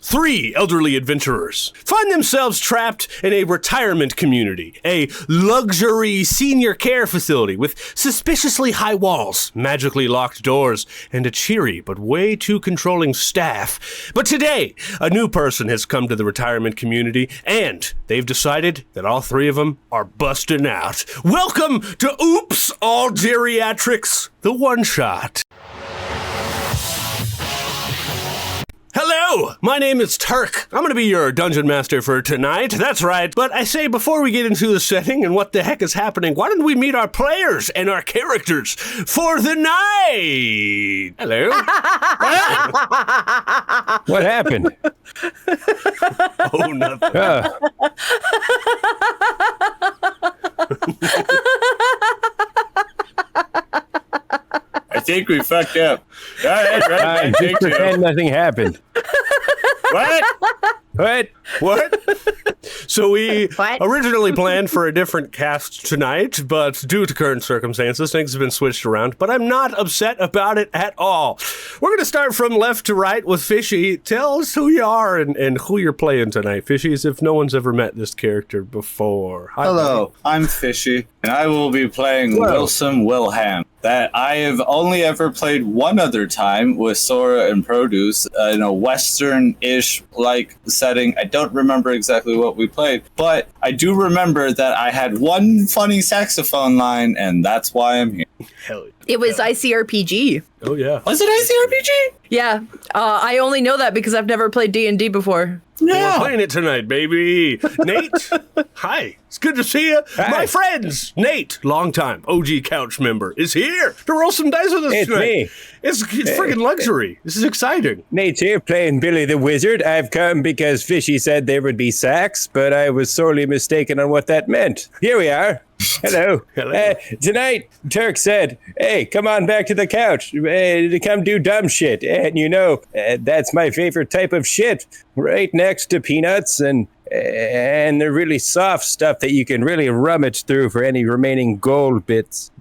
Three elderly adventurers find themselves trapped in a retirement community, a luxury senior care facility with suspiciously high walls, magically locked doors, and a cheery but way too controlling staff. But today, a new person has come to the retirement community, and they've decided that all three of them are busting out. Welcome to Oops, All Geriatrics, the one-shot. Hello, my name is Turk. I'm going to be your dungeon master for tonight. That's right. But I say, before we get into the setting and what the heck is happening, why don't we meet our players and our characters for the night? Hello. What happened? Oh, nothing. I think we fucked up. All right, just pretend nothing happened. What? So we originally planned for a different cast tonight, but due to current circumstances, things have been switched around. But I'm not upset about it at all. We're going to start from left to right with Fishy. Tell us who you are and who you're playing tonight, Fishy, as if no one's ever met this character before. Hi, Hello, buddy. I'm Fishy, and I will be playing Wilson Wilham. That I have only ever played one other time with Sora and Produce in a Western-ish like setting. I don't remember exactly what we played, but I do remember that I had one funny saxophone line, and that's why I'm here. Hell yeah. It was ICRPG. Oh, yeah. Was it ICRPG? Yeah, I only know that because I've never played D&D before. We're playing it tonight, baby. Nate, hi. It's good to see you. Hi. My friends, Nate, longtime OG couch member, is here to roll some dice with us It's tonight. me. It's freaking luxury. This is exciting. Nate's here playing Billy the Wizard. I've come because Fishy said there would be sax, but I was sorely mistaken on what that meant. Here we are. Hello. Hello. Tonight, Turk said, hey, come on back to the couch to come do dumb shit. And you know, that's my favorite type of shit. Right next to peanuts and the really soft stuff that you can really rummage through for any remaining gold bits.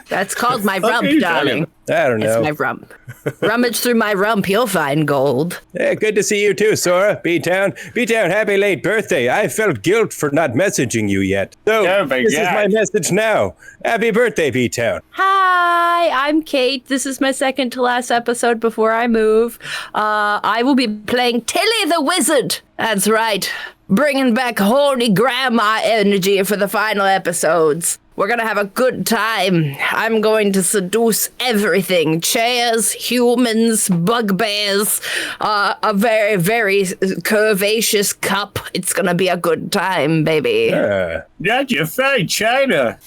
That's called my rump, darling. I don't know. It's my rump. Rummage through my rump, you'll find gold. Yeah, good to see you too, Sora. B-Town, happy late birthday. I felt guilt for not messaging you yet. So, Oh my this is God. my message now. Happy birthday, B-Town. Hi, I'm Kate. This is my second to last episode before I move. I will be playing Tilly the Wizard. That's right. Bringing back horny grandma energy for the final episodes. We're gonna have a good time. I'm going to seduce everything. Chairs, humans, bugbears, a very, very curvaceous cup. It's gonna be a good time, baby. Not your fine China.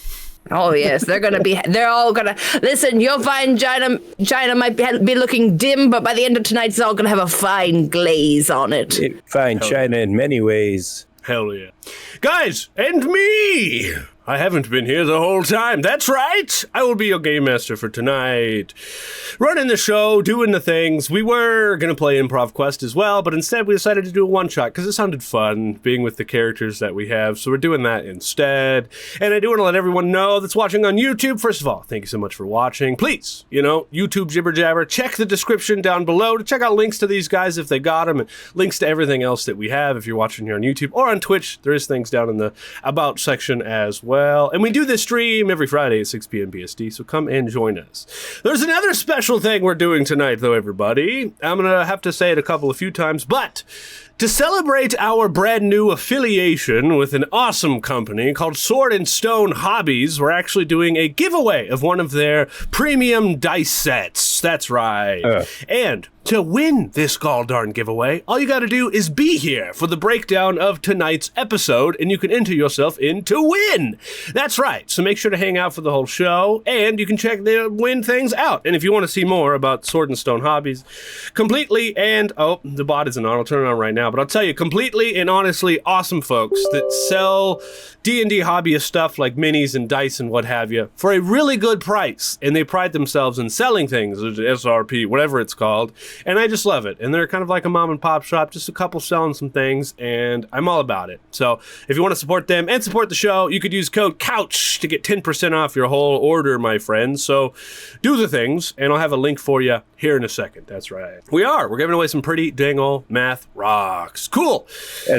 Oh, yes, they're all gonna, listen, you'll find China might be looking dim, but by the end of tonight, it's all gonna have a fine glaze on it. Fine China in many ways. Hell yeah. Guys, and me! I haven't been here the whole time. That's right. I will be your game master for tonight. Running the show, doing the things. We were going to play Improv Quest as well, but instead we decided to do a one-shot because it sounded fun being with the characters that we have. So we're doing that instead. And I do want to let everyone know that's watching on YouTube. First of all, thank you so much for watching. Please, YouTube Jibber Jabber, check the description down below to check out links to these guys if they got them, and links to everything else that we have if you're watching here on YouTube or on Twitch. There is things down in the About section as well. And we do this stream every Friday at 6 p.m. BST, so come and join us. There's another special thing we're doing tonight, though, everybody. I'm going to have to say it a few times, but to celebrate our brand new affiliation with an awesome company called Sword and Stone Hobbies, we're actually doing a giveaway of one of their premium dice sets. That's right. And to win this gall-darn giveaway, all you gotta do is be here for the breakdown of tonight's episode, and you can enter yourself in to win. That's right. So make sure to hang out for the whole show, and you can check the win things out. And if you want to see more about Sword and Stone Hobbies, completely and... Oh, the bot isn't on. I'll turn it on right now. But I'll tell you, completely and honestly awesome folks that sell D&D hobbyist stuff like minis and dice and what have you for a really good price. And they pride themselves in selling things, SRP, whatever it's called, And I just love it. And they're kind of like a mom and pop shop, just a couple selling some things, and I'm all about it. So if you want to support them and support the show, you could use code COUCH to get 10% off your whole order, my friends. So do the things, and I'll have a link for you here in a second. That's right. We're giving away some pretty dang old math rocks. Cool.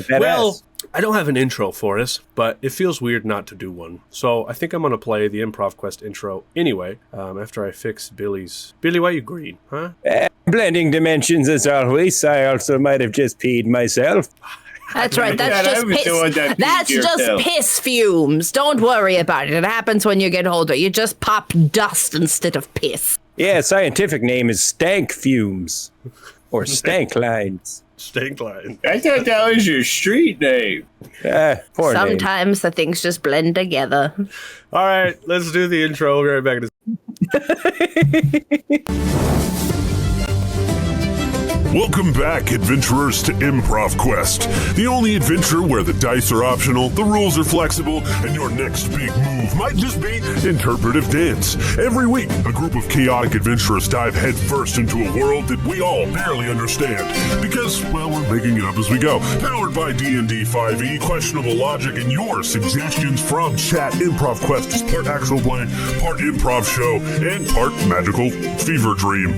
Well, I don't have an intro for us, but it feels weird not to do one. So I think I'm going to play the Improv Quest intro anyway, after I fix Billy's... Billy, why are you green, huh? Blending dimensions as always. I also might have just peed myself. That's right. That's just piss. That's just piss fumes. Don't worry about it. It happens when you get older. You just pop dust instead of piss. Yeah, scientific name is stank fumes. Or stank lines. Stank line. I thought that was your street name. Poor Sometimes the things just blend together. All right, let's do the intro. We'll be right back. Welcome back, adventurers, to Improv Quest, the only adventure where the dice are optional, the rules are flexible, and your next big move might just be interpretive dance. Every week, a group of chaotic adventurers dive headfirst into a world that we all barely understand, because, well, we're making it up as we go. Powered by D&D 5e, questionable logic, and your suggestions from chat. Improv Quest is part actual play, part improv show, and part magical fever dream.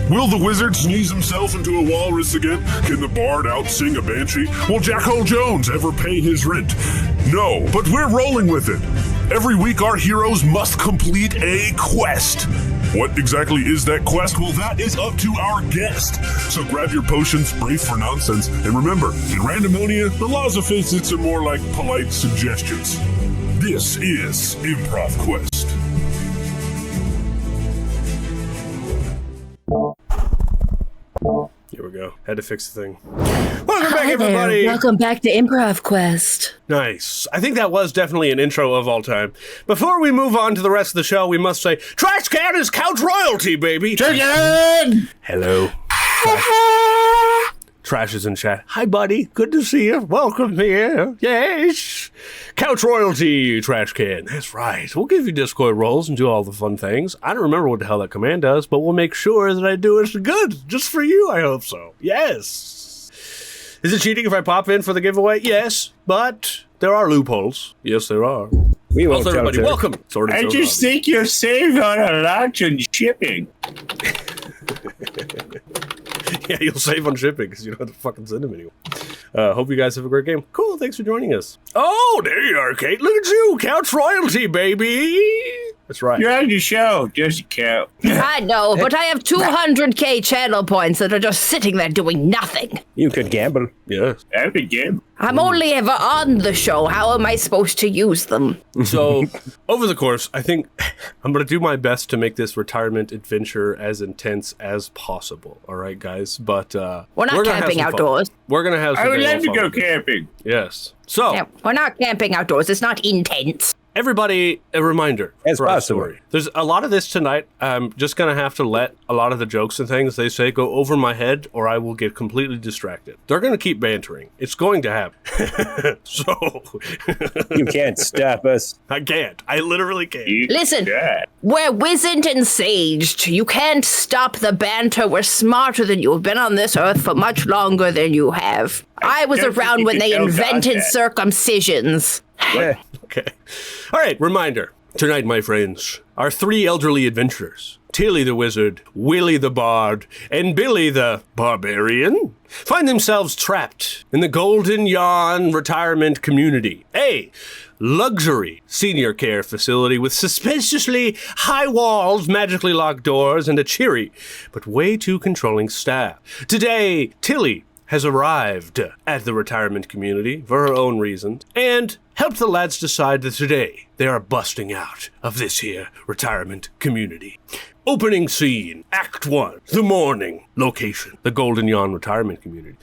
Will the wizard sneeze himself into a walrus again? Can the bard out-sing a banshee? Will Jack-O Jones ever pay his rent? No, but we're rolling with it. Every week our heroes must complete a quest. What exactly is that quest? Well, that is up to our guest. So grab your potions, brave for nonsense, and remember, in Randomonia, the laws of physics are more like polite suggestions. This is Improv Quest. Here we go. Had to fix the thing. Welcome back, everybody. Welcome back to Improv Quest. Nice. I think that was definitely an intro of all time. Before we move on to the rest of the show, we must say, Trash Can is couch royalty, baby. Chicken! Hello. Trash is in chat. Hi, buddy. Good to see you. Welcome here. Yes. Couch royalty, Trash Can. That's right. We'll give you Discord roles and do all the fun things. I don't remember what the hell that command does, but we'll make sure that I do it good. Just for you, I hope so. Yes. Is it cheating if I pop in for the giveaway? Yes, but there are loopholes. Yes, there are. We won't Also, everybody, welcome. I just think you're saved on a lot and shipping. Yeah, you'll save on shipping because you don't have to fucking send them anymore. Hope you guys have a great game. Cool, thanks for joining us. Oh, there you are, Kate. Look at you. Couch royalty, baby. That's right. You're on your show. Just a cow. I know, but I have 200k channel points that are just sitting there doing nothing. You could gamble. Yes. That'd be good. I'm only ever on the show. How am I supposed to use them? So, over the course, I think I'm going to do my best to make this retirement adventure as intense as possible. All right, guys? But we're not camping outdoors. We're going to have some I would love to fun go with it. camping. Yes. So, Yeah, we're not camping outdoors. It's not intense. everybody, a reminder As for our possible. story. There's a lot of this tonight. I'm just going to have to let a lot of the jokes and things they say go over my head, or I will get completely distracted. They're going to keep bantering. It's going to happen. So, You can't stop us. I can't. I literally can't. Listen, Yeah. we're wizened and saged. You can't stop the banter. We're smarter than you. We've been on this earth for much longer than you have. I was don't around think when you they can tell God invented that. circumcisions. Okay. All right, reminder. Tonight, my friends, our three elderly adventurers, Tilly the Wizard, Willy the Bard, and Billy the Barbarian, find themselves trapped in the Golden Yawn Retirement Community, a luxury senior care facility with suspiciously high walls, magically locked doors, and a cheery but way too controlling staff. Today, Tilly has arrived at the retirement community for her own reasons and helped the lads decide that today they are busting out of this here retirement community. Opening scene, Act 1, the morning, location, the Golden Yawn Retirement Community.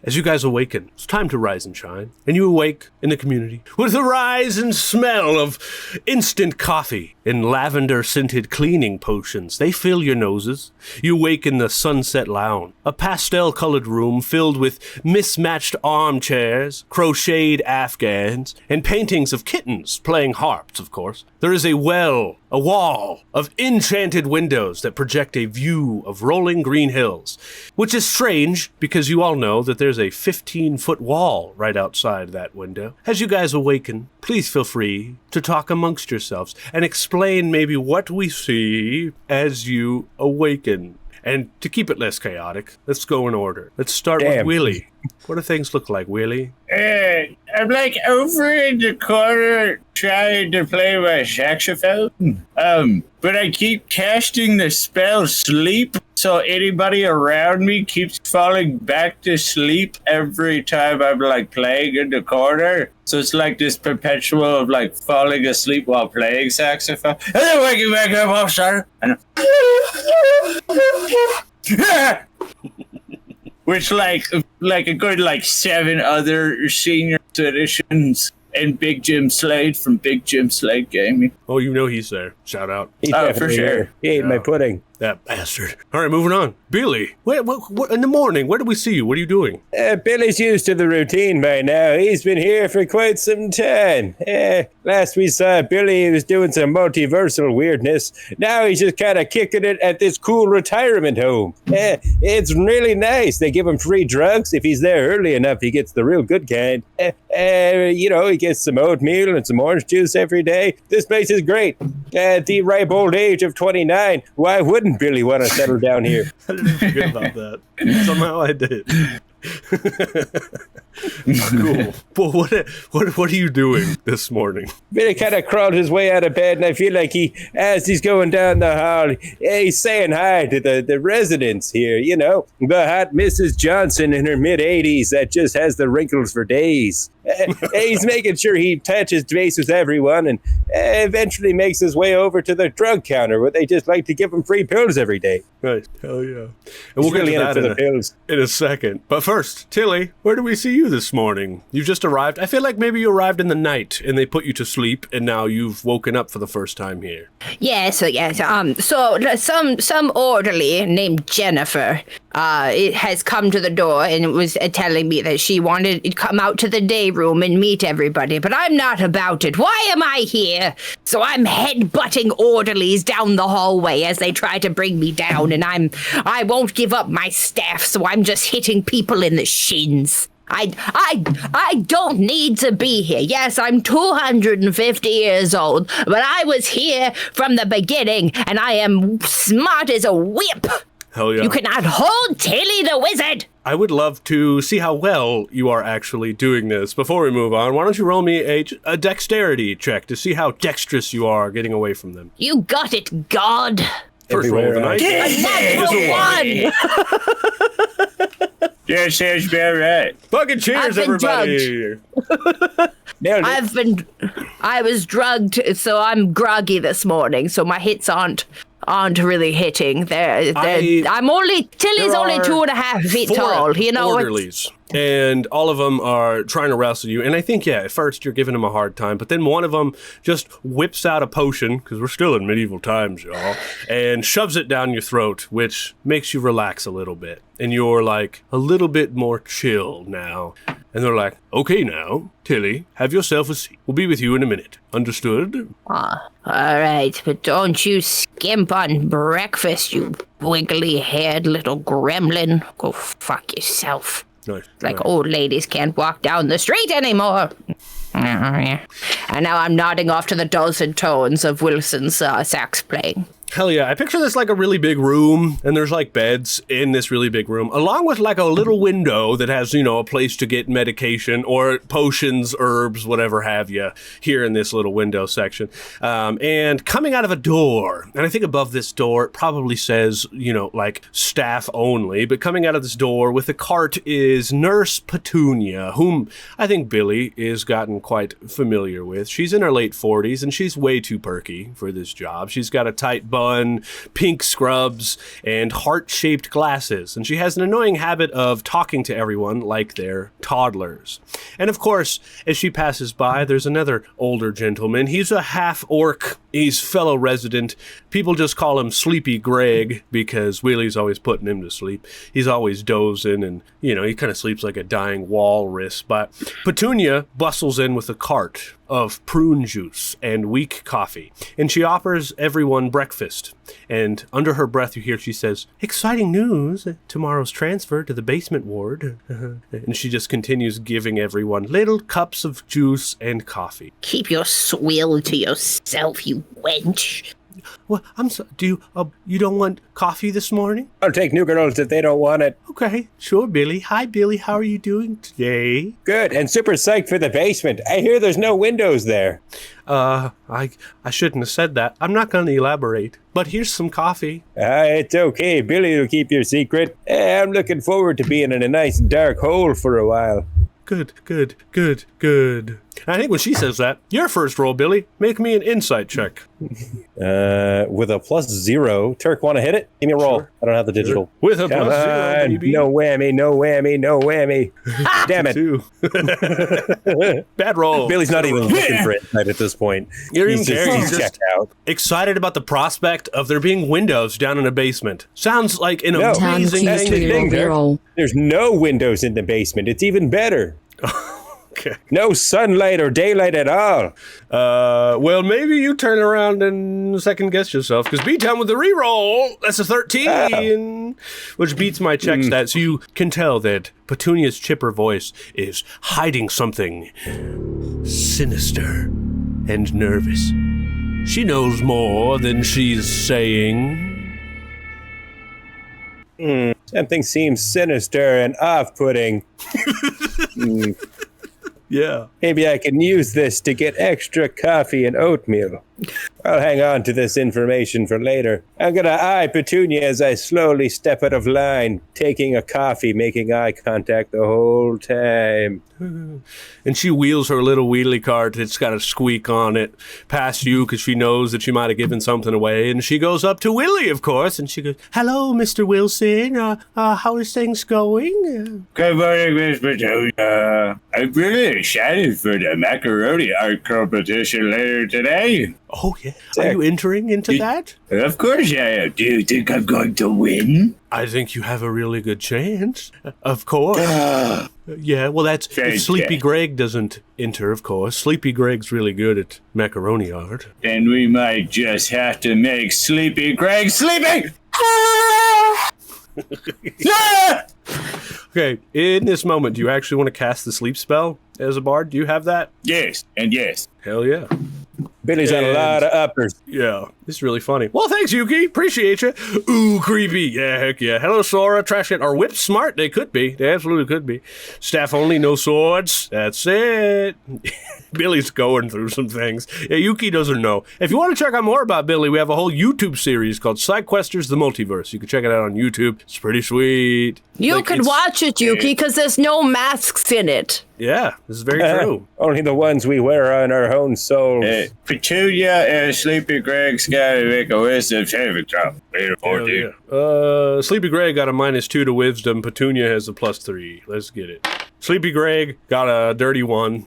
As you guys awaken, it's time to rise and shine, and you awake in the community with the rise and smell of instant coffee and lavender-scented cleaning potions. They fill your noses. You wake in the Sunset Lounge, a pastel-colored room filled with mismatched armchairs, crocheted afghans, and paintings of kittens playing harps, of course. There is a wall of enchanted windows that project a view of rolling green hills, which is strange because you all know that there's a 15-foot wall right outside that window. As you guys awaken, please feel free to talk amongst yourselves and explain maybe what we see as you awaken. And to keep it less chaotic, let's go in order. Let's start with Willie. What do things look like, Willie? I'm like over in the corner trying to play my saxophone. But I keep casting the spell sleep, so anybody around me keeps falling back to sleep every time I'm like playing in the corner. So it's like this perpetual of like falling asleep while playing saxophone. And then waking back up, I'm sorry. And which like a good like 7 other senior editions and Big Jim Slade from Big Jim Slade Gaming. Oh, you know he's there. Shout out. For sure. He ate my pudding. That bastard. All right, moving on. Billy, what in the morning, where do we see you? What are you doing? Billy's used to the routine by now. He's been here for quite some time. Last we saw Billy, he was doing some multiversal weirdness. Now he's just kind of kicking it at this cool retirement home. It's really nice. They give him free drugs. If he's there early enough, he gets the real good kind. He gets some oatmeal and some orange juice every day. This place is great. At the ripe old age of 29, why wouldn't Billy want to settle down here? I didn't forget about that. Somehow I did. Cool. Well, what are you doing this morning? Billy kind of crawled his way out of bed, and I feel like as he's going down the hall, he's saying hi to the residents here, the hot Mrs. Johnson in her mid-80s that just has the wrinkles for days. He's making sure he touches base with everyone and eventually makes his way over to the drug counter where they just like to give him free pills every day. Right. Hell yeah. And we'll get to that in a second. But first, Tilly, where do we see you this morning? You've just arrived. I feel like maybe you arrived in the night and they put you to sleep and now you've woken up for the first time here. Yes. So some orderly named Jennifer it has come to the door and was telling me that she wanted to come out to the day room and meet everybody, but I'm not about it. Why am I here? So I'm headbutting orderlies down the hallway as they try to bring me down, and I won't give up my staff, so I'm just hitting people in the shins. I don't need to be here. Yes, I'm 250 years old, but I was here from the beginning, and I am smart as a whip. Hell yeah. You cannot hold Tilly the Wizard. I would love to see how well you are actually doing this. Before we move on, why don't you roll me a dexterity check to see how dexterous you are getting away from them? You got it, God. First roll of the night. A natural 1. Yeah, sounds about right. Fucking cheers, everybody. I was drugged, so I'm groggy this morning, so my hits aren't really hitting. Tilly's only 2.5 feet tall. Orderlies. And all of them are trying to wrestle you. And I think, at first you're giving them a hard time, but then one of them just whips out a potion, because we're still in medieval times, y'all, and shoves it down your throat, which makes you relax a little bit. And you're like a little bit more chill now. And they're like, okay now, Tilly, have yourself a seat. We'll be with you in a minute. Understood? All right, but don't you skimp on breakfast, you wiggly-haired little gremlin. Go fuck yourself. Nice. Like old ladies can't walk down the street anymore. And now I'm nodding off to the dulcet tones of Wilson's sax playing. Hell yeah. I picture this like a really big room, and there's like beds in this really big room, along with like a little window that has, a place to get medication or potions, herbs, whatever have you, here in this little window section. And coming out of a door, and I think above this door, it probably says, like staff only, but coming out of this door with a cart is Nurse Petunia, whom I think Billy is gotten quite familiar with. She's in her late 40s, and she's way too perky for this job. She's got a tight bun, pink scrubs, and heart-shaped glasses. And she has an annoying habit of talking to everyone like they're toddlers. And of course, as she passes by, there's another older gentleman. He's a half-orc. He's fellow resident. People just call him Sleepy Greg because Willie's always putting him to sleep. He's always dozing and, he kind of sleeps like a dying walrus. But Petunia bustles in with a cart of prune juice and weak coffee, and she offers everyone breakfast. And under her breath, you hear she says, "Exciting news, tomorrow's transfer to the basement ward." And she just continues giving everyone little cups of juice and coffee. Keep your swill to yourself, you wench. Well, I'm sorry, you don't want coffee this morning? I'll take new girls if they don't want it. Okay, sure, Billy. Hi, Billy. How are you doing today? Good, and super psyched for the basement. I hear there's no windows there. I shouldn't have said that. I'm not going to elaborate, but here's some coffee. It's okay. Billy will keep your secret. I'm looking forward to being in a nice dark hole for a while. Good. I think when she says that, your first roll, Billy, make me an insight check. With a +0. Turk, want to hit it? Give me a roll. Sure. I don't have the digital. Sure. With a Come +0, on. baby. No whammy. Damn it. Two. Bad roll. Billy's not even looking for insight at this point. He's He's checked out. Excited about the prospect of there being windows down in a basement. Sounds like an amazing thing. There's no windows in the basement. It's even better. Okay. No sunlight or daylight at all. Well, maybe you turn around and second guess yourself, because B-Town with the reroll, that's a 13, which beats my check stat, so you can tell that Petunia's chipper voice is hiding something sinister and nervous. She knows more than she's saying. Something seems sinister and off-putting. Yeah. Maybe I can use this to get extra coffee and oatmeal. I'll hang on to this information for later. I'm gonna eye Petunia as I slowly step out of line, taking a coffee, making eye contact the whole time. And she wheels her little wheelie cart, it's got a squeak on it, past you because she knows that she might have given something away. And she goes up to Willie, of course, and she goes, "Hello, Mr. Wilson. How is things going?" Good morning, Miss Petunia. I'm really excited for the macaroni art competition later today. Oh, yeah. Are you entering into that? Of course I am. Do you think I'm going to win? I think you have a really good chance. Of course. Yeah, well, that's... Sleepy Greg doesn't enter, of course. Sleepy Greg's really good at macaroni art. Then we might just have to make Sleepy Greg sleeping! Okay, in this moment, do you actually want to cast the sleep spell as a bard? Do you have that? Yes, and yes. Hell yeah. Billy's on a lot of uppers. Yeah, this is really funny. Well, thanks, Yuki. Appreciate you. Ooh, creepy. Yeah, heck yeah. Hello, Sora. Trash can. Are whips smart? They could be. They absolutely could be. Staff only, no swords. That's it. Billy's going through some things. Yeah, Yuki doesn't know. If you want to check out more about Billy, we have a whole YouTube series called Sidequesters: The Multiverse. You can check it out on YouTube. It's pretty sweet. You could watch it, Yuki, because there's no masks in it. Yeah, this is very true. Only the ones we wear on our own souls. Petunia and Sleepy Greg's gotta make a wisdom saving throw. Yeah. Sleepy Greg got a -2 to wisdom. Petunia has a +3. Let's get it. Sleepy Greg got a dirty 1.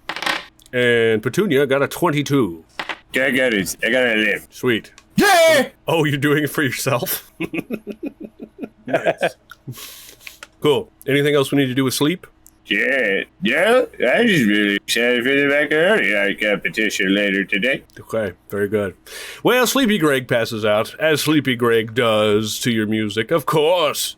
And Petunia got a 22. I gotta live. Sweet. Yeah! Oh, you're doing it for yourself? Nice. Cool. Anything else we need to do with sleep? Yeah, I'm just really excited for the macaroni art competition later today. Okay, very good. Well, Sleepy Greg passes out, as Sleepy Greg does to your music, of course.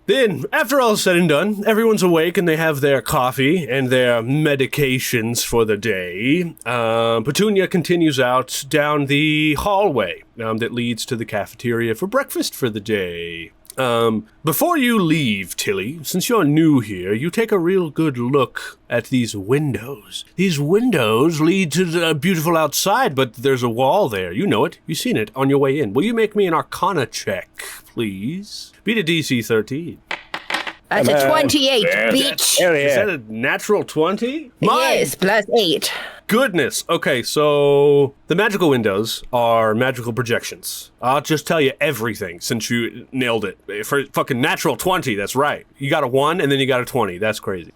Then, after all is said and done, everyone's awake and they have their coffee and their medications for the day. Petunia continues out down the hallway that leads to the cafeteria for breakfast for the day. Before you leave, Tilly, since you're new here, you take a real good look at these windows. These windows lead to the beautiful outside, but there's a wall there. You know it. You've seen it on your way in. Will you make me an Arcana check, please? Beat a DC 13. That's a 28, bitch. Hell Is yeah. that a natural 20? Yes, +8. Goodness. Okay, so The magical windows are magical projections. I'll just tell you everything since you nailed it. For fucking natural 20, that's right. You got a 1 and then you got a 20. That's crazy.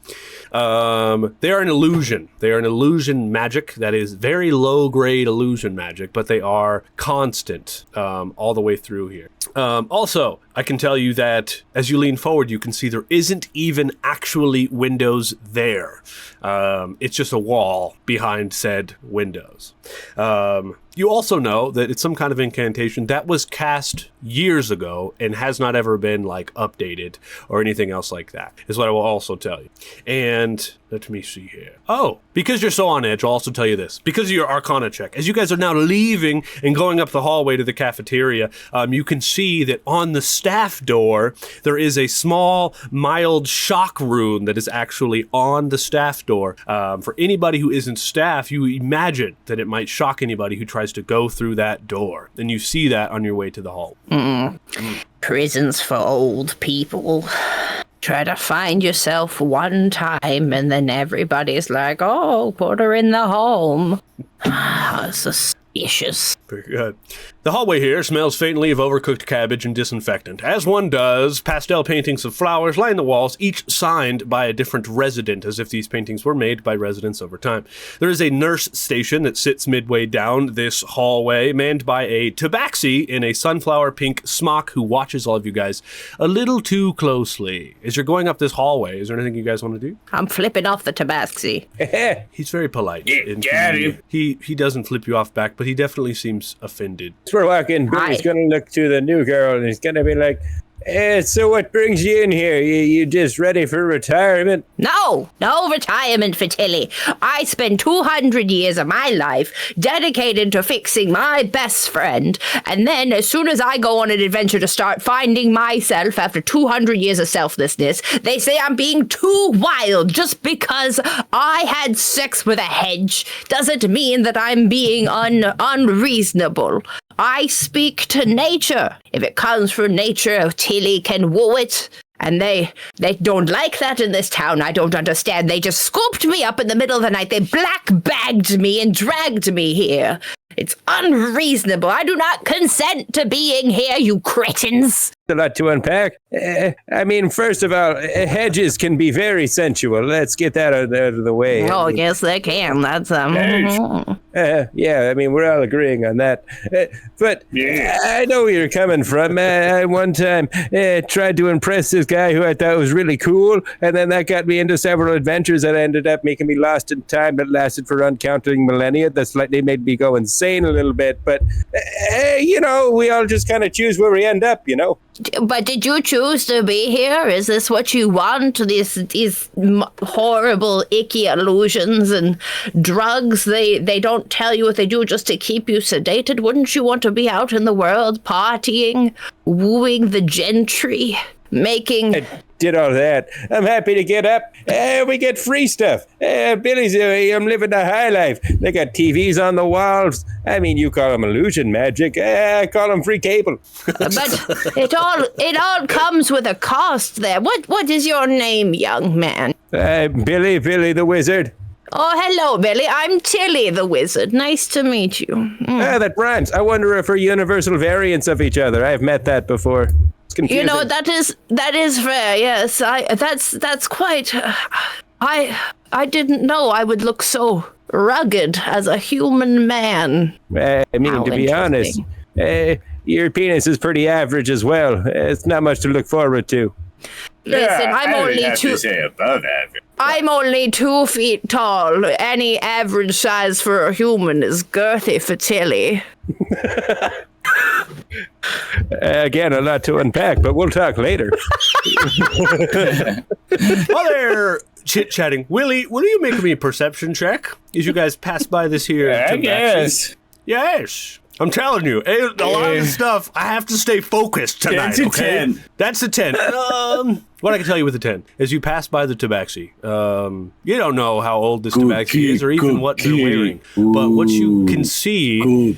They are an illusion. They are an illusion magic that is very low-grade illusion magic, but they are constant all the way through here. Also, I can tell you that as you lean forward, you can see there isn't even actually windows there. It's just a wall behind said windows. You also know that it's some kind of incantation that was cast years ago and has not ever been like updated or anything else like that, is what I will also tell you. And let me see here. Oh, because you're so on edge, I'll also tell you this. Because of your Arcana check, as you guys are now leaving and going up the hallway to the cafeteria, you can see that on the staff door, there is a small, mild shock rune that is actually on the staff door. For anybody who isn't staff, you imagine that it might shock anybody who tries to go through that door. And you see that on your way to the hall. Prisons for old people. Try to find yourself one time and then everybody's like, oh, put her in the home. Suspicious. Very good. The hallway here smells faintly of overcooked cabbage and disinfectant. As one does, pastel paintings of flowers line the walls, each signed by a different resident, as if these paintings were made by residents over time. There is a nurse station that sits midway down this hallway, manned by a tabaxi in a sunflower pink smock who watches all of you guys a little too closely. As you're going up this hallway, is there anything you guys want to do? I'm flipping off the tabaxi. He's very polite. Get him. He doesn't flip you off back, but he definitely seems offended. As we're walking, Billy's going to look to the new girl and he's going to be like, so what brings you in here? You just ready for retirement? No retirement for Tilly. I spent 200 years of my life dedicated to fixing my best friend. And then as soon as I go on an adventure to start finding myself after 200 years of selflessness, they say I'm being too wild just because I had sex with a hedge. Doesn't mean that I'm being unreasonable. I speak to nature. If it comes from nature, Tilly can woo it. And they don't like that in this town. I don't understand. They just scooped me up in the middle of the night. They black-bagged me and dragged me here. It's unreasonable. I do not consent to being here, you cretins. A lot to unpack. I mean, first of all, hedges can be very sensual. Let's get that out of the way. Oh, yes, they can. That's yeah, I mean, we're all agreeing on that. But I know where you're coming from. I one time tried to impress this guy who I thought was really cool, and then that got me into several adventures that ended up making me lost in time that lasted for uncounting millennia. That slightly made me go insane a little bit. But, we all just kind of choose where we end up, But did you choose to be here? Is this what you want? These horrible, icky illusions and drugs? They don't tell you what they do just to keep you sedated. Wouldn't you want to be out in the world partying, wooing the gentry, making... I did all that. I'm happy to get up. We get free stuff. Billy's, I'm living the high life. They got TVs on the walls. I mean, you call them illusion magic. I call them free cable. But it all comes with a cost there. What is your name, young man? Billy the Wizard. Oh, hello, Billy. I'm Tilly the Wizard. Nice to meet you. That rhymes. I wonder if we're universal variants of each other. I've met that before. It's confusing. That is fair. Yes, that's quite. I didn't know I would look so rugged as a human man. I mean, to be honest, your penis is pretty average as well. It's not much to look forward to. Listen, I'm only 2 feet tall. Any average size for a human is girthy for Tilly. Again, a lot to unpack, but we'll talk later. While they're chit-chatting, Willie, will you make me a perception check as you guys pass by this here? I guess. Yes. I'm telling you, a lot of stuff, I have to stay focused tonight. That's a 10. That's a 10. What I can tell you with a 10 is you pass by the tabaxi. You don't know how old this tabaxi is or even what they're wearing. But what you can see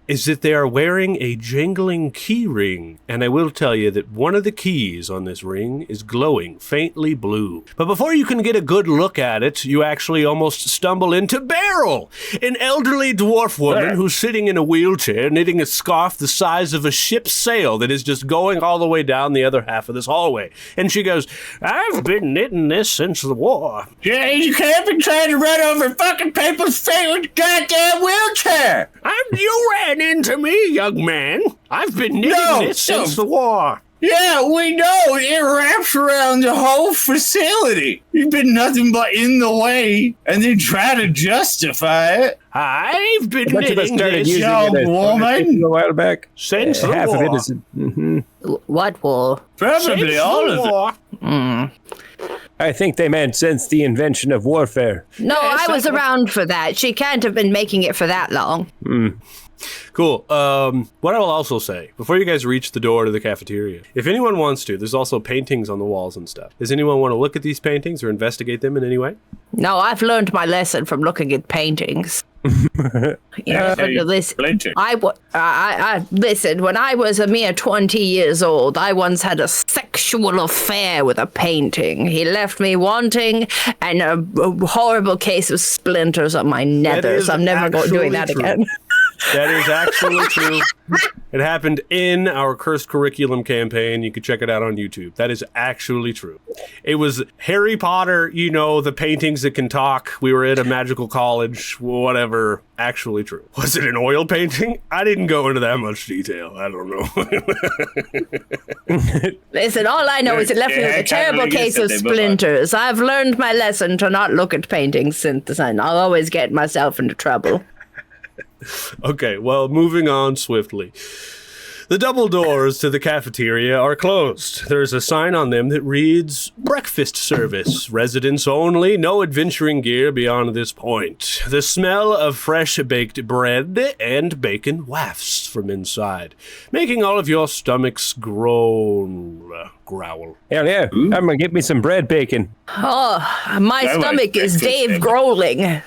is that they are wearing a jingling key ring, and I will tell you that one of the keys on this ring is glowing faintly blue. But before you can get a good look at it, you actually almost stumble into Beryl, an elderly dwarf woman who's sitting in a wheelchair knitting a scarf the size of a ship's sail that is just going all the way down the other half of this hallway. And she goes, I've been knitting this since the war. Yeah, you can't be trying to run over fucking people's feet with a goddamn wheelchair. You ran into me, young man. I've been knitting this since the war. Yeah, we know. It wraps around the whole facility. You've been nothing but in the way, and then try to justify it. I've been knitting this, young woman. A while back. Since the half war. of it is. What war? Probably Since all the of it. war. I think they meant since the invention of warfare. No, I was around for that. She can't have been making it for that long. Cool. What I will also say, before you guys reach the door to the cafeteria, if anyone wants to, there's also paintings on the walls and stuff. Does anyone want to look at these paintings or investigate them in any way? No, I've learned my lesson from looking at paintings. Listen, listen, when I was a mere 20 years old, I once had a sexual affair with a painting. He left me wanting and a horrible case of splinters on my nethers. I'm never doing that again. That is actually true. It happened in our Cursed Curriculum campaign. You can check it out on YouTube. That is actually true. It was Harry Potter, you know, the paintings that can talk. We were at a magical college, whatever. Actually true. Was it an oil painting? I didn't go into that much detail. I don't know. Listen, all I know is it left me with a terrible case of splinters. I've learned my lesson to not look at paintings since then. I'll always get myself into trouble. Okay, well, moving on swiftly. The double doors to the cafeteria are closed. There's a sign on them that reads, breakfast service, residents only, no adventuring gear beyond this point. The smell of fresh baked bread and bacon wafts from inside, making all of your stomachs growl. Hell yeah, I'm gonna get me some bread bacon. Oh, my stomach is Dave Grohling.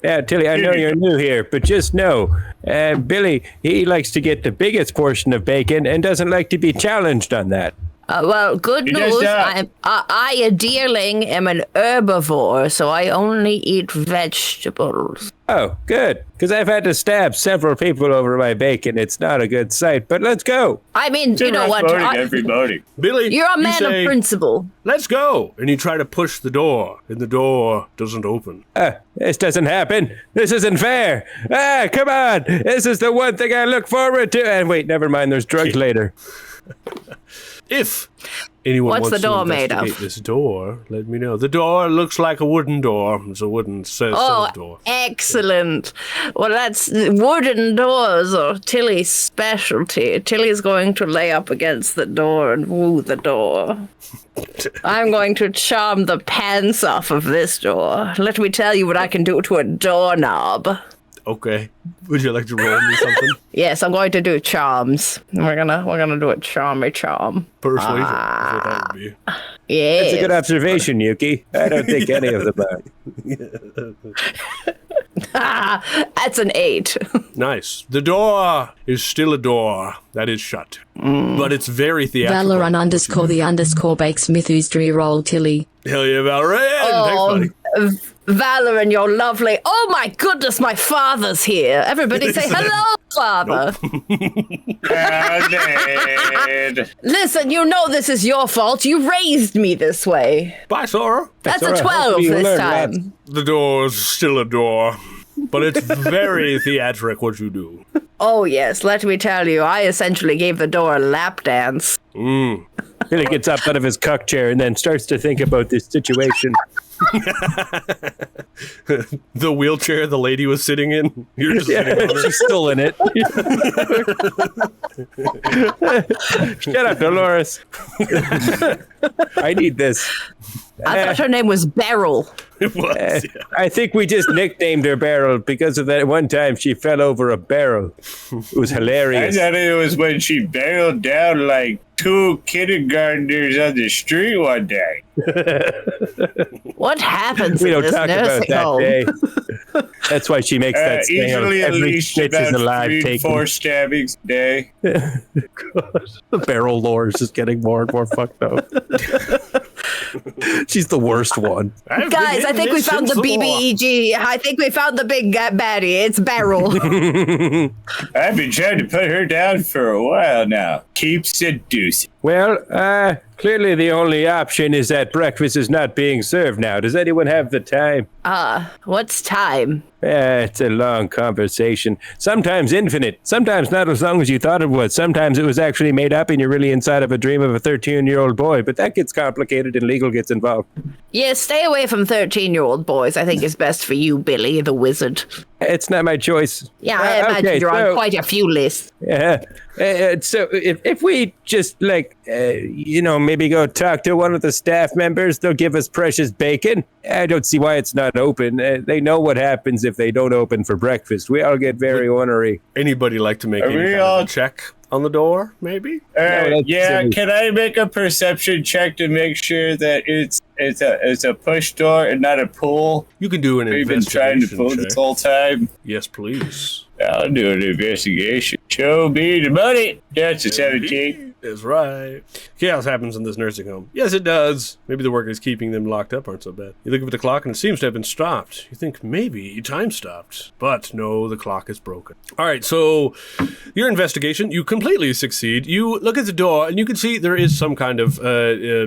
Yeah, Tilly, I know you're new here, but just know, Billy, he likes to get the biggest portion of bacon and doesn't like to be challenged on that. Well, good news. I, a deerling, am an herbivore, so I only eat vegetables. Oh, good, because I've had to stab several people over my bacon. It's not a good sight, but let's go. I mean, you know what? Everybody. Billy, You're a you man say, of principle. let's go. And you try to push the door, and the door doesn't open. This doesn't happen. This isn't fair. Come on. This is the one thing I look forward to. And wait, never mind. There's drugs later. If anyone What's wants the door to made of? investigate this door, let me know. The door looks like a wooden door. It's a wooden door. Excellent. Well, that's wooden doors are Tilly's specialty. Tilly's going to lay up against the door and woo the door. I'm going to charm the pants off of this door. Let me tell you what I can do to a doorknob. Okay. Would you like to roll me something? Yes, I'm going to do charms. We're gonna do a charmy charm. Persuasion. Is what that would be. Yeah. That's a good observation, Yuki. I don't think any of them are. That's an 8. Nice. The door is still a door that is shut. But it's very theatrical. Valorant _ bakes Mythusdri roll Tilly. Hell yeah, Valorant! Thanks, buddy. Valoran, you're lovely. Oh my goodness, my father's here. Everybody say hello, father. Listen, you know this is your fault. You raised me this way. Bye, Sora. That's all a right. 12 Hopefully you this learn time. The door's still a door. But it's very theatric what you do. Oh yes, let me tell you, I essentially gave the door a lap dance. Billy gets up out of his cuck chair and then starts to think about this situation. The wheelchair the lady was sitting in. You're just sitting on her. She's still in it. Shut up, Dolores. I need this. I thought her name was Beryl. It was. Yeah. I think we just nicknamed her Beryl because of that one time she fell over a barrel. It was hilarious. I thought it was when she barreled down like 2 kindergartners on the street one day. What happens We in don't this talk about nursing that home? day. That's why she makes that scale. Easily at Every least bitch is about alive 3 to taken. 4 stabbings a day. The barrel lore is just getting more and more fucked up. She's the worst one. Guys, I think we found the BBEG. I think we found the big baddie. It's Barrel. I've been trying to put her down for a while now. Keep seducing. Well, clearly the only option is that breakfast is not being served now. Does anyone have the time? What's time? It's a long conversation. Sometimes infinite. Sometimes not as long as you thought it was. Sometimes it was actually made up and you're really inside of a dream of a 13-year-old boy. But that gets complicated and legal gets involved. Yeah, stay away from 13-year-old boys. I think it's best for you, Billy the Wizard. It's not my choice. Yeah, I imagine you're on quite a few lists. Yeah. So if we just, maybe go talk to one of the staff members, they'll give us precious bacon. I don't see why it's not open. They know what happens if they don't open for breakfast. We all get very ornery. Anybody like to make any kind of a check on the door, maybe? Can I make a perception check to make sure that it's a push door and not a pull? You can do an We've been investigation trying to pull check. this whole time. Yes, please. I'll do an investigation. Show me the money. That's a 17. That's right. Chaos happens in this nursing home. Yes, it does. Maybe the workers keeping them locked up aren't so bad. You look at the clock and it seems to have been stopped. You think maybe time stopped. But no, the clock is broken. All right, so your investigation, you completely succeed. You look at the door and you can see there is some kind of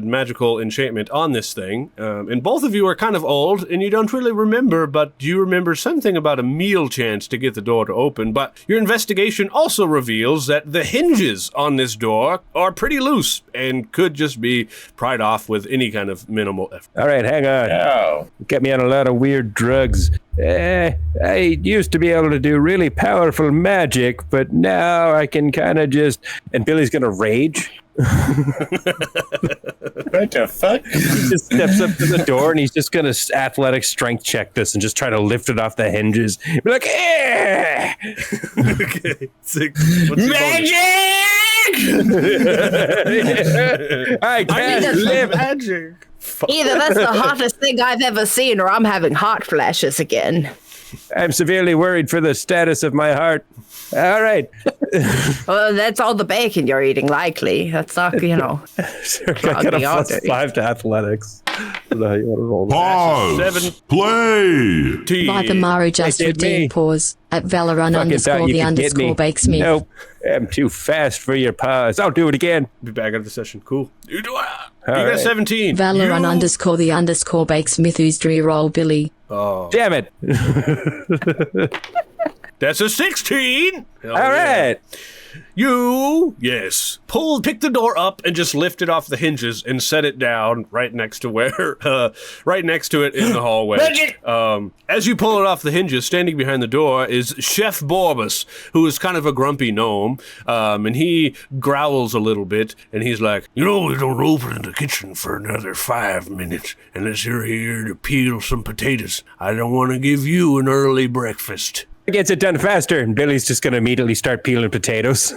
magical enchantment on this thing. And both of you are kind of old and you don't really remember, but you remember something about a meal chance to get the door to open. But your investigation also reveals that the hinges on this door are pretty loose and could just be pried off with any kind of minimal effort. All right, hang on. Oh. Get me on a lot of weird drugs. I used to be able to do really powerful magic, but now I can kind of just... And Billy's going to rage. What the fuck? He just steps up to the door and he's just going to athletic strength check this and just try to lift it off the hinges. Be like, eh! Okay. 6. What's your bonus? I can't live. Magic. Either that's the hottest thing I've ever seen, or I'm having hot flashes again. I'm severely worried for the status of my heart. All right. Well, that's all the bacon you're eating, likely. That's not, I got a +5 to athletics. Pause. 7. Play. By the Maru just They did me. redeemed pause at Valorun Fucking thought _ you the could get me. _ Bakesmith. Nope. I'm too fast for your paws. I'll do it again. Be back out of the session. Cool. You got right. 17. Valorun _ the _ Bakesmith who's reroll Billy. Oh, Damn it. that's a 16. Hell All yeah. right. You, yes, pick the door up and just lift it off the hinges and set it down right next to where, right next to it in the hallway. As you pull it off the hinges, standing behind the door is Chef Borbus, who is kind of a grumpy gnome, and he growls a little bit, and he's like, we don't open in the kitchen for another 5 minutes unless you're here to peel some potatoes. I don't want to give you an early breakfast. Gets it done faster, and Billy's just going to immediately start peeling potatoes.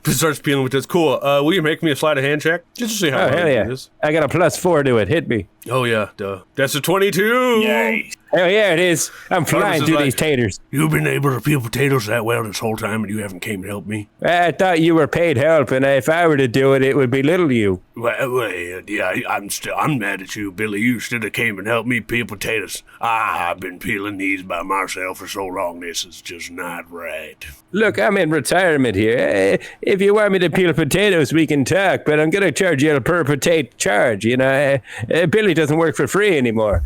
Starts peeling with this. Cool. Will you make me a sleight of hand check? Just to see how Oh, hell yeah. it is. I got a +4 to it. Hit me. Oh, yeah, duh. That's a 22. Yay. Hell yeah, it is. I'm flying is through like- these taters. You've been able to peel potatoes that well this whole time and you haven't came to help me? I thought you were paid help, and if I were to do it, it would belittle you. Well, yeah, I'm mad at you, Billy. You should have came and helped me peel potatoes. I've been peeling these by myself for so long. This is just not right. Look, I'm in retirement here. If you want me to peel potatoes, we can talk, but I'm going to charge you a per potato charge. Billy doesn't work for free anymore.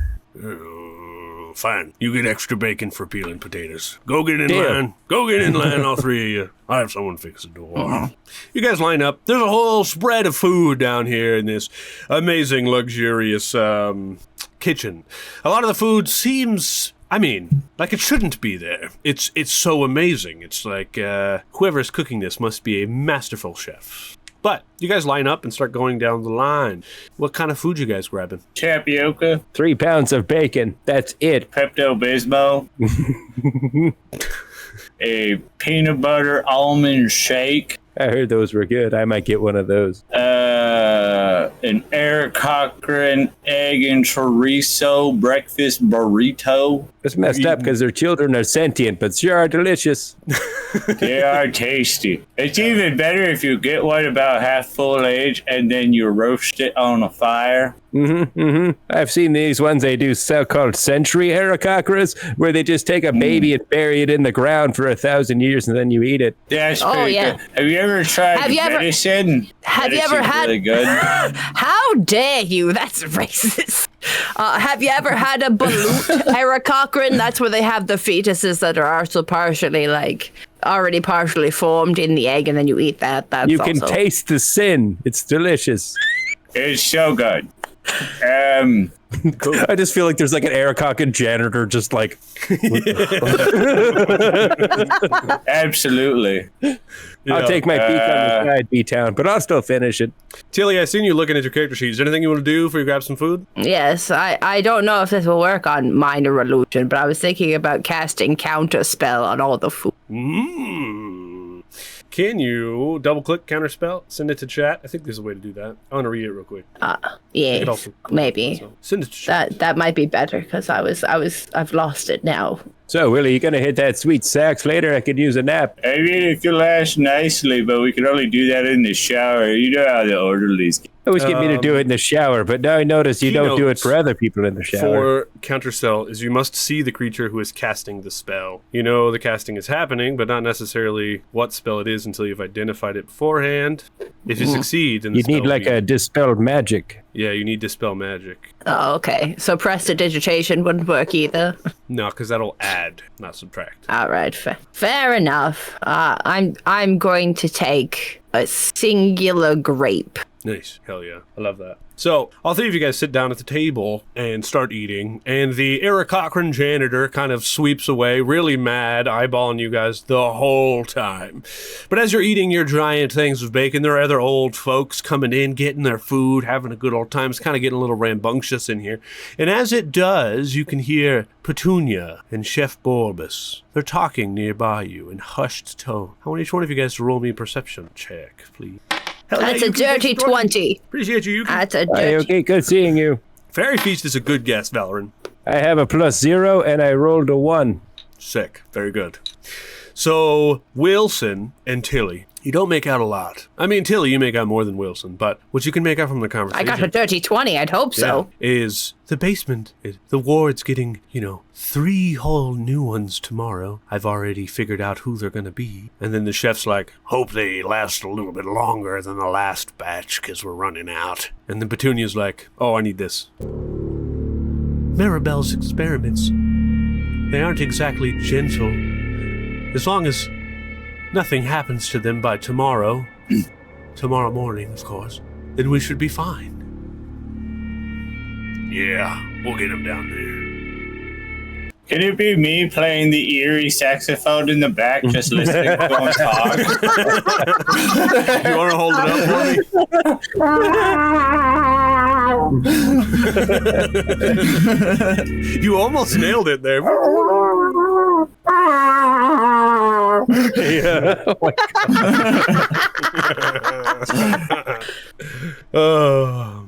Fine. You get extra bacon for peeling potatoes. Go get in Deal. line. Go get in line, all 3 of you. I'll have someone fix the door. You guys line up. There's a whole spread of food down here in this amazing, luxurious kitchen. A lot of the food seems... like it shouldn't be there. It's so amazing. It's like whoever's cooking this must be a masterful chef. But you guys line up and start going down the line. What kind of food you guys grabbing? Tapioca, 3 pounds of bacon. That's it. Pepto-Bismol, a peanut butter almond shake, I heard those were good. I might get one of those. an Eric Cochran egg and chorizo breakfast burrito. It's messed up because their children are sentient, but sure are delicious. They are tasty. It's even better if you get one about half full age and then you roast it on a fire. I've seen these ones they do so-called century Heracocras, where they just take a baby and bury it in the ground for 1,000 years and then you eat it. That's pretty good. Have you ever tried medicine? Have you ever had? Really good. How dare you? That's racist. Have you ever had a balut Eric Cochran? That's where they have the fetuses that are also partially already partially formed in the egg, and then you eat that. That's you can taste the sin. It's delicious. It's so good. Cool. I just feel like there's like an Eric Cochran janitor just like Absolutely. I'll take my peek on the side, B-Town, but I'll still finish it. Tilly, I seen you looking at your character sheet. Is there anything you want to do before you grab some food? Yes, I don't know if this will work on minor illusion, but I was thinking about casting counter spell on all the food. Can you double-click counterspell, send it to chat? I think there's a way to do that. I want to read it real quick. Yeah, maybe. So send it to chat. That might be better because I've lost it now. So, Willie, you gonna hit that sweet sax later? I could use a nap. I mean, if you last nicely, but we can only do that in the shower. You know how the orderlies get. Always get me to do it in the shower, but now I notice you don't do it for other people in the shower. For counterspell is you must see the creature who is casting the spell. You know the casting is happening, but not necessarily what spell it is until you've identified it beforehand. If you succeed, then the you need like a dispelled magic. Yeah, you need dispel magic. Oh, okay. So prestidigitation wouldn't work either. No, because that'll add, not subtract. All right, fair enough. I'm going to take a singular grape. Nice. Hell yeah. I love that. So, all three of you guys sit down at the table and start eating, and the Eric Cochran janitor kind of sweeps away, really mad, eyeballing you guys the whole time. But as you're eating your giant things of bacon, there are other old folks coming in, getting their food, having a good old time. It's kind of getting a little rambunctious in here. And as it does, you can hear Petunia and Chef Borbus. They're talking nearby you in hushed tone. I want each one of you guys to roll me a perception check, please. That's a dirty 20. Appreciate you. That's a dirty. Okay, good seeing you. Fairy Feast is a good guess, Valoran. I have a +0 and I rolled a 1. Sick. Very good. So, Wilson and Tilly, you don't make out a lot. I mean, Tilly, you make out more than Wilson, but what you can make out from the conversation... I got a dirty 20, I'd hope so. ...is the basement, the ward's getting, 3 whole new ones tomorrow. I've already figured out who they're gonna be. And then the chef's like, hope they last a little bit longer than the last batch, because we're running out. And then Petunia's like, oh, I need this. Maribel's experiments, they aren't exactly gentle. As long as nothing happens to them by tomorrow morning, of course, then we should be fine. Yeah, we'll get them down there. Can it be me playing the eerie saxophone in the back, just listening to them talk? You want to hold it up for me? You almost nailed it there. Yeah. Oh my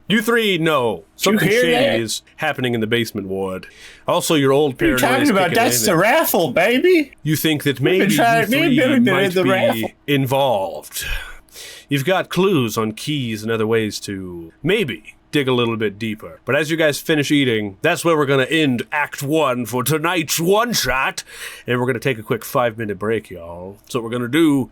you three know something shady that? is happening in the basement ward. Also, your old paranoia is talking about kicking that's in. the raffle, baby. You think that maybe you three might be involved. You've got clues on keys and other ways to maybe dig a little bit deeper. But as you guys finish eating, that's where we're going to end Act 1 for tonight's one-shot. And we're going to take a quick 5-minute break, y'all. So what we're going to do,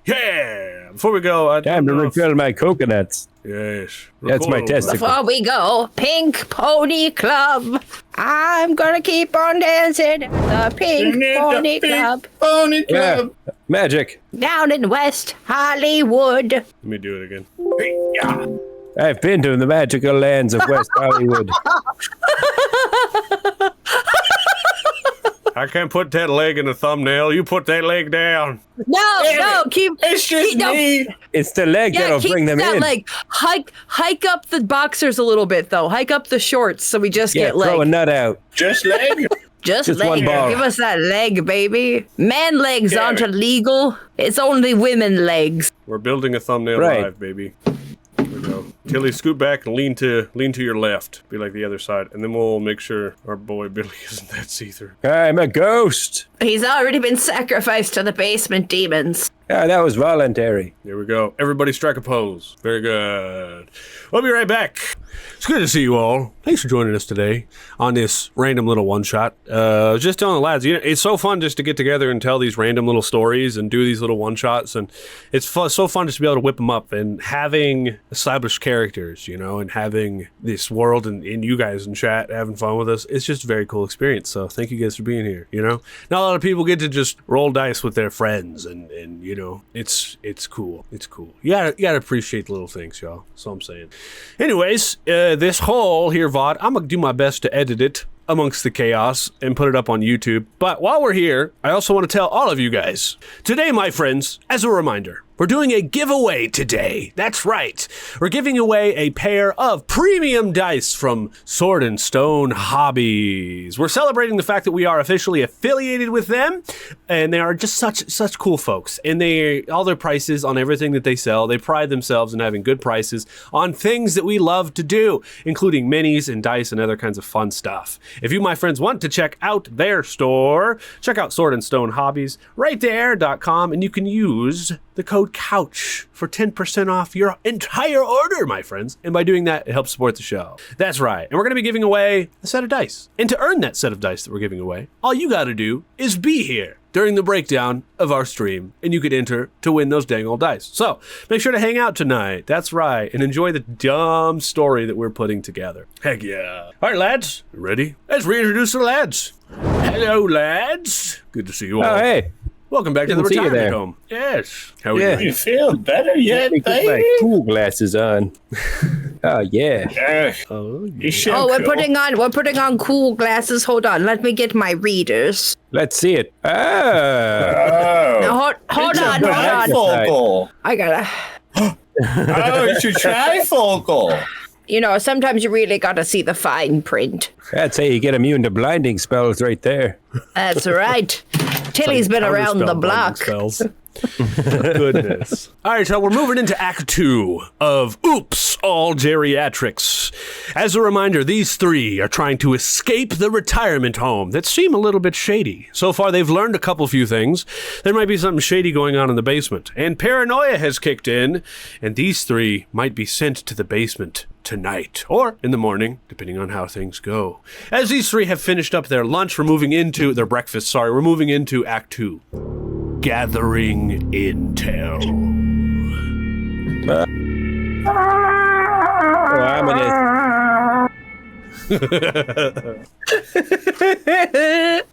before we go... Time to refill my coconuts. Yes. That's my testicle. Before we go, Pink Pony Club. I'm going to keep on dancing at the Pink Pony Club. Pony Club. Yeah. Magic. Down in West Hollywood. Let me do it again. I've been to the magical lands of West Hollywood. I can't put that leg in the thumbnail. You put that leg down. No, keep. It's just me. It's the leg that'll bring them that in. Leg. Hike up the boxers a little bit, though. Hike up the shorts so we just get leg. Throw a nut out. Just leg. Just Just leg. one bar. Give us that leg, baby. Man legs Yeah. aren't illegal. It's only women legs. We're building a thumbnail Right. live, baby. Here we go. Tilly, scoot back and lean to your left. Be like the other side. And then we'll make sure our boy Billy isn't that see-through. I'm a ghost. He's already been sacrificed to the basement demons. That was voluntary. There we go. Everybody strike a pose. Very good. We'll be right back. It's good to see you all. Thanks for joining us today on this random little one-shot. Just telling the lads, it's so fun just to get together and tell these random little stories and do these little one-shots. And it's so fun just to be able to whip them up and having established characters, and having this world and you guys in chat having fun with us. It's just a very cool experience. So thank you guys for being here, Not a lot of people get to just roll dice with their friends and it's cool. It's cool. You gotta appreciate the little things, y'all. That's all I'm saying. Anyways, this whole here VOD, I'm gonna do my best to edit it amongst the chaos and put it up on YouTube. But while we're here, I also want to tell all of you guys, today, my friends, as a reminder, we're doing a giveaway today. That's right. We're giving away a pair of premium dice from Sword and Stone Hobbies. We're celebrating the fact that we are officially affiliated with them, and they are just such cool folks. And all their prices on everything that they sell, they pride themselves in having good prices on things that we love to do, including minis and dice and other kinds of fun stuff. If you, my friends, want to check out their store, check out Sword and Stone Hobbies right there.com, and you can use the code COUCH for 10% off your entire order, my friends. And by doing that, it helps support the show. That's right. And we're going to be giving away a set of dice. And to earn that set of dice that we're giving away, all you got to do is be here during the breakdown of our stream, and you could enter to win those dang old dice. So make sure to hang out tonight. That's right. And enjoy the dumb story that we're putting together. Heck yeah. All right, lads. Ready? Let's reintroduce the lads. Hello, lads. Good to see you all. Oh, hey. Welcome back to the Good to see you retirement there. home. Yes. How are Yeah. you? You feel better yet, Let me put my baby? cool glasses on. Oh, yeah. Oh, You should Oh, we're putting on cool glasses. Hold on, let me get my readers. Let's see it. Oh. Now, hold It's a on. bifocal. I gotta. Oh, it's your trifocal. Sometimes you really gotta see the fine print. That's how you get immune to blinding spells right there. That's right. Tilly's been around the block. Spells. Goodness. All right, so we're moving into Act 2 of Oops, All Geriatrics. As a reminder, these three are trying to escape the retirement home that seem a little bit shady. So far, they've learned a few things. There might be something shady going on in the basement, and paranoia has kicked in, and these three might be sent to the basement tonight, or in the morning, depending on how things go. As these three have finished up their lunch, we're moving into Act 2. Gathering intel.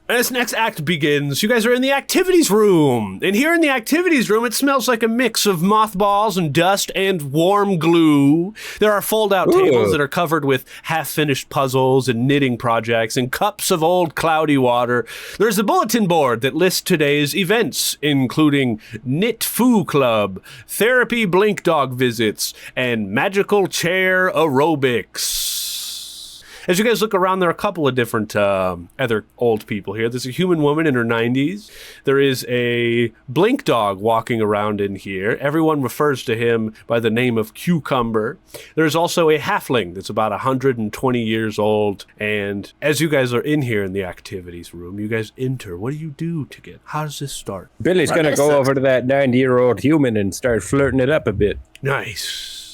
As next act begins, you guys are in the activities room. And here in the activities room, it smells like a mix of mothballs and dust and warm glue. There are fold-out tables that are covered with half-finished puzzles and knitting projects and cups of old cloudy water. There's a bulletin board that lists today's events, including Knit Foo Club, therapy blink dog visits, and magical chair aerobics. As you guys look around, there are a couple of different other old people here. There's a human woman in her 90s. There is a blink dog walking around in here. Everyone refers to him by the name of Cucumber. There's also a halfling that's about 120 years old. And as you guys are in here in the activities room, you guys enter. What do you do to get? How does this start? Billy's going to go over to that 90-year-old human and start flirting it up a bit. Nice.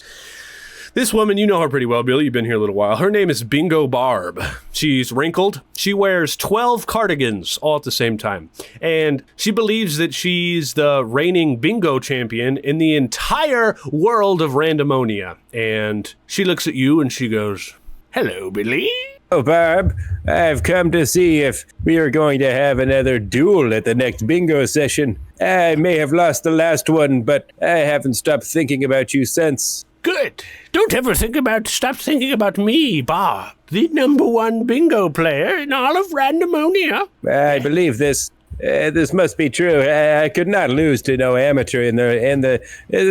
This woman, you know her pretty well, Billy. You've been here a little while. Her name is Bingo Barb. She's wrinkled. She wears 12 cardigans all at the same time. And she believes that she's the reigning bingo champion in the entire world of randomonia. And she looks at you and she goes, "Hello, Billy." Oh, Barb, I've come to see if we are going to have another duel at the next bingo session. I may have lost the last one, but I haven't stopped thinking about you since. Good. Don't ever stop thinking about me, Bob, the #1 bingo player in all of randomonia. I believe this. This must be true. I could not lose to no amateur in the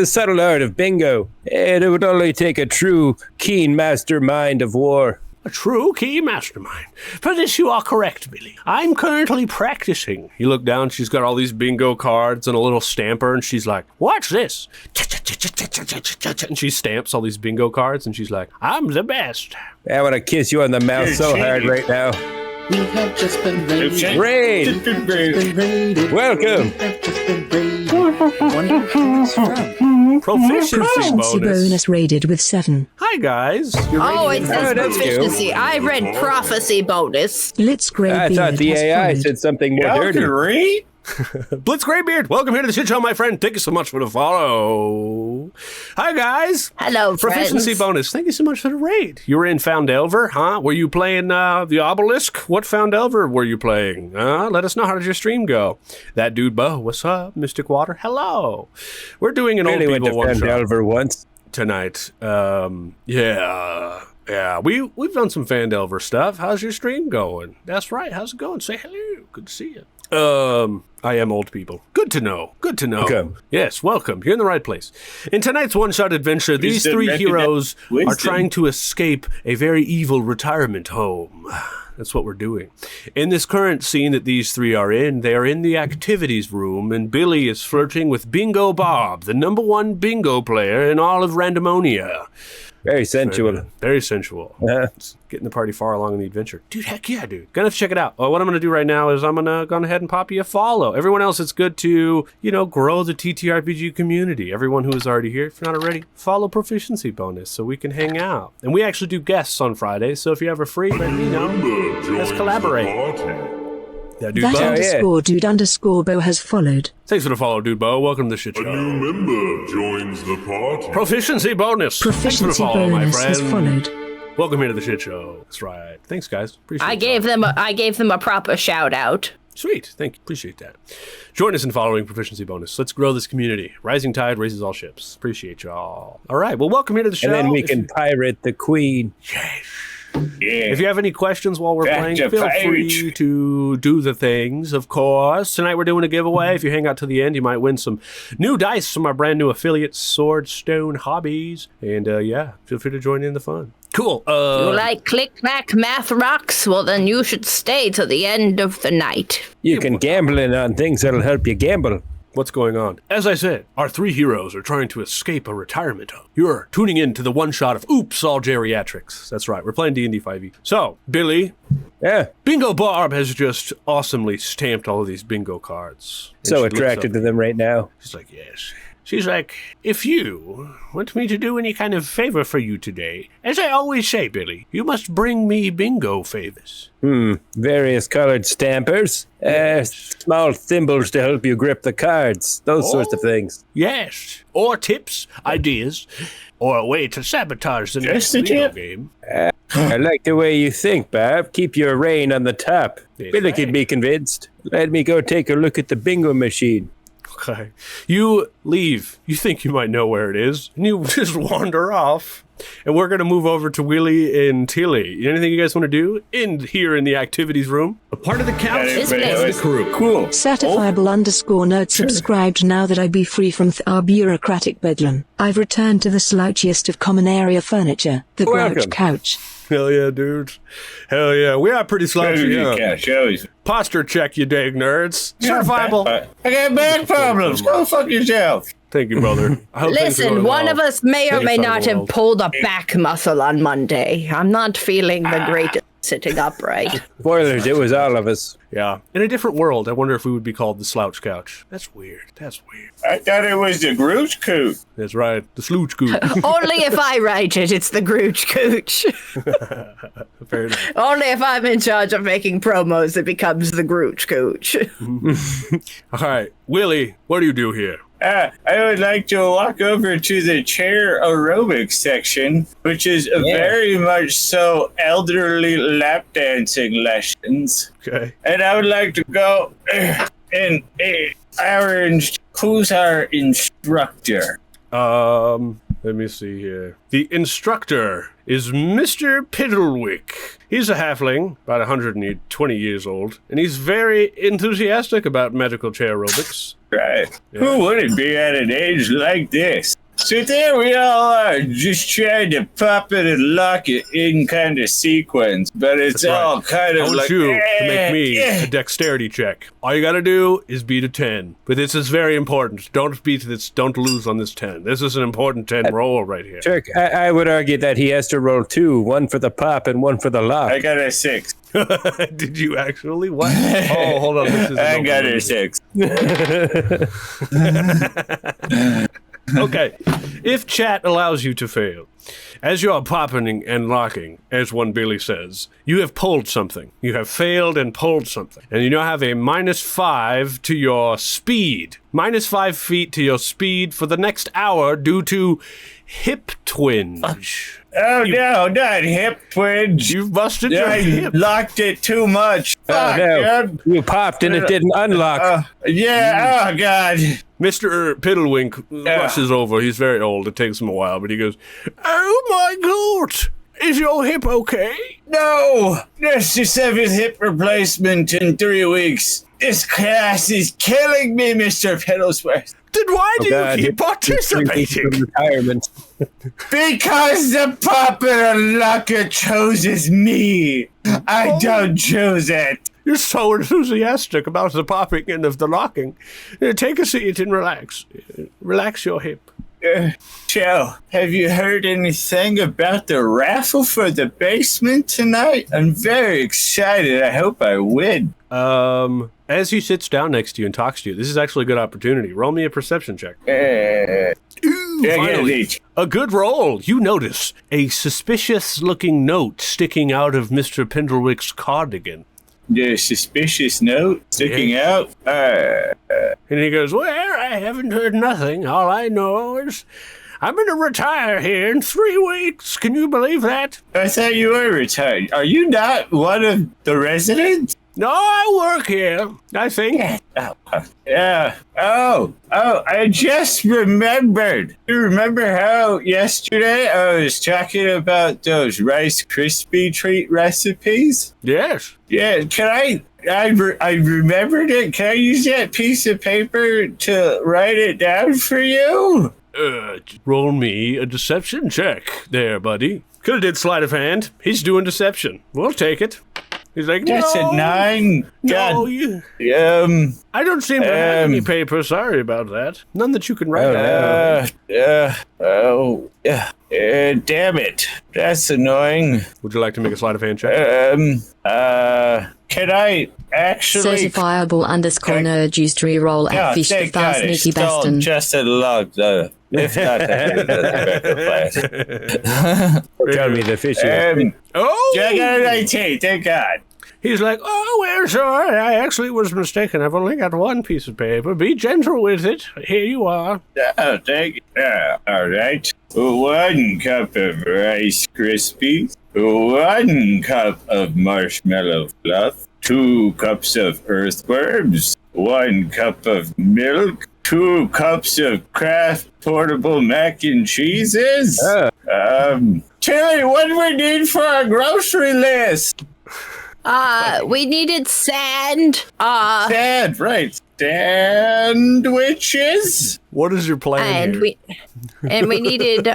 subtle art of bingo. And it would only take a true, keen mastermind of war. A true key mastermind. For this you are correct, Billy. I'm currently practicing. You look down, she's got all these bingo cards and a little stamper, and she's like, watch this. And she stamps all these bingo cards, and she's like, I'm the best. I want to kiss you on the mouth so hard right now. We have just been raided. Raid! Just been raided. Welcome! We have just been raided. Wonder who it's from. Proficiency Proficiency bonus rated with 7. Hi, guys. Oh, it says that's you. proficiency. I read prophecy bonus. Blitz Greybeard I thought the has AI followed. said something more Y'all dirty. can read? Blitz Greybeard, welcome here to the shit show, my friend. Thank you so much for the follow. Hi, guys. Hello, Proficiency friends. bonus. Thank you so much for the raid. You were in Foundelver, huh? Were you playing the Obelisk? What Foundelver were you playing? Let us know. How did your stream go? That dude, Bo, what's up? Mystic Water, hello. We're doing an Really old went to people one shot Delver once. tonight. Yeah, we've done some Fandelver stuff. How's your stream going? That's right. How's it going? Say hello. Good to see you. I am old people. Good to know. Good to know. Welcome. Yes, welcome. You're in the right place. In tonight's one-shot adventure, these Wisdom, three recognize heroes are wisdom. trying to escape a very evil retirement home. That's what we're doing. In this current scene that these three are in, they are in the activities room, and Billy is flirting with Bingo Bob, the #1 bingo player in all of Randomonia. Very sensual. Very sensual. Uh-huh. It's getting the party far along in the adventure. Dude, heck yeah, dude. Gonna have to check it out. What I'm gonna do right now is I'm gonna go ahead and pop you a follow. Everyone else, it's good to, grow the TTRPG community. Everyone who is already here, if you're not already, follow Proficiency Bonus so we can hang out. And we actually do guests on Fridays, so if you're ever free, let me know. Let's collaborate. Yeah, dude, That Bo. underscore dude underscore Bo has followed. Thanks for the follow, dude, Bo. Welcome to the shit A show. new member joins the party. Proficiency bonus. Thanks for the Proficiency follow, my bonus has friend. followed. Welcome here to the shit show. That's right. Thanks, guys. Appreciate I it. gave them a proper shout out. Sweet. Thank you. Appreciate that. Join us in following Proficiency Bonus. Let's grow this community. Rising tide raises all ships. Appreciate y'all. All right. Well, welcome here to the show. And then we If can you- pirate the queen. If you have any questions while we're Back playing, to feel page. free to do the things, of course. Tonight we're doing a giveaway. If you hang out to the end, you might win some new dice from our brand new affiliate, Swordstone Hobbies. And feel free to join in the fun. Cool. You like click-clack math rocks? Well, then you should stay to the end of the night. You can gamble in on things that'll help you gamble. What's going on? As I said, our three heroes are trying to escape a retirement home. You're tuning in to the one-shot of Oops, All Geriatrics. That's right, we're playing D&D 5e. So, Billy, Yeah. Bingo Barb has just awesomely stamped all of these bingo cards. And So she looks attracted up to them right now. She's like, yes. She's like, if you want me to do any kind of favor for you today, as I always say, Billy, you must bring me bingo favors. Various colored stampers. Small thimbles to help you grip the cards. Those sorts of things. Yes. Or tips, ideas, or a way to sabotage the next Just a bingo tip. game. I like the way you think, Bob. Keep your reign on the top. Yes, Billy could be convinced. Let me go take a look at the bingo machine. Okay. You leave. You think you might know where it is, and you just wander off. And we're going to move over to Willie and Tilly. Anything you guys want to do here in the activities room? A part of the couch This But place it is was cool. Certifiable underscore note subscribed now that I be free from our bureaucratic bedlam. I've returned to the slouchiest of common area furniture, the grouch Welcome. couch. Hell yeah, dude. Hell yeah. We are pretty slouchy, yeah. Cash, always. Posture check, you dig nerds. Certifiable. I got back problems. Go fuck yourself. Thank you, brother. I hope things are Listen, going one well. of us may or Thanks, may not have Underworld. pulled a back muscle on Monday. I'm not feeling the greatest sitting upright. Spoilers, it was all of us. Yeah. In a different world, I wonder if we would be called the slouch couch. That's weird. That's weird. I thought it was the Grooch Coot. That's right. The slooch coot. Only if I write it, it's the Grooch Cooch. Fair enough. Only if I'm in charge of making promos, it becomes the Grooch Cooch. All right. Willie, what do you do here? I would like to walk over to the chair aerobics section, which is very much so elderly lap dancing lessons. Okay. And I would like to go and who's our instructor? Let me see here. The instructor is Mr. Piddlewick. He's a halfling, about 120 years old, and he's very enthusiastic about magical chair aerobics. Right. Who wouldn't be at an age like this? So there we all are, just trying to pop it and lock it in kind of sequence, but it's That's right. all kind I of want like... you to make me a dexterity check. All you gotta do is beat a 10. But this is very important. Don't beat this. Don't lose on this 10. This is an important 10 roll right here. Turk, I would argue that he has to roll 2, one for the pop and one for the lock. I got a 6. Did you actually? What? Oh, hold on. This is I got a 6. Okay. If chat allows you to fail, as you are popping and locking, as one Billy says, you have pulled something. You have failed and pulled something. And you now have a -5 to your speed. -5 feet to your speed for the next hour due to hip twinge. Oh, no, not hip twinge. You've busted your I hip. locked it too much. Fuck, no. man. You popped and it didn't unlock. Yeah, oh, God. Mr. Piddlewink rushes over. He's very old. It takes him a while, but he goes, "Oh my God! Is your hip okay?" No, that's the 7th hip replacement in 3 weeks. This class is killing me, Mr. Piddlesworth. Then why do God, you keep participating? Retirement. Because the popular locker chooses me. I don't choose it. You're so enthusiastic about the popping and of the locking. Take a seat and relax. Relax your hip. Joe, have you heard anything about the raffle for the basement tonight? I'm very excited. I hope I win. As he sits down next to you and talks to you, this is actually a good opportunity. Roll me a perception check. Ooh, finally, a good roll. You notice a suspicious-looking note sticking out of Mr. Pendlewick's cardigan. The suspicious note sticking out? And he goes, "Well, I haven't heard nothing. All I know is I'm going to retire here in 3 weeks. Can you believe that?" I thought you were retired. Are you not one of the residents? No, I work here, I think. Yeah. Oh, I just remembered. You remember how yesterday I was talking about those Rice Krispie treat recipes? Yes. Yeah, can I remembered it. Can I use that piece of paper to write it down for you? Roll me a deception check there, buddy. Could have did sleight of hand. He's doing deception. We'll take it. He's like, That's no, a 9. No, God. you, I don't seem to have any paper. Sorry about that. None that you can write out. Damn it. That's annoying. Would you like to make a sleight of hand check? Can I actually... Certifiable_nerd used to reroll at fish thank the God, fast I sneaky stole baston. just a log, if not, Tell me the fish. Oh! I got a 19, thank God. He's like, "Oh, well, sorry, I actually was mistaken. I've only got one piece of paper. Be gentle with it. Here you are." Oh, thank you. All right. 1 cup of Rice Krispies, 1 cup of marshmallow fluff, 2 cups of earthworms, 1 cup of milk, 2 cups of Kraft portable mac and cheeses. Tilly, what do we need for our grocery list? We needed sand. Sand, right. Sandwiches? What is your plan here? And we needed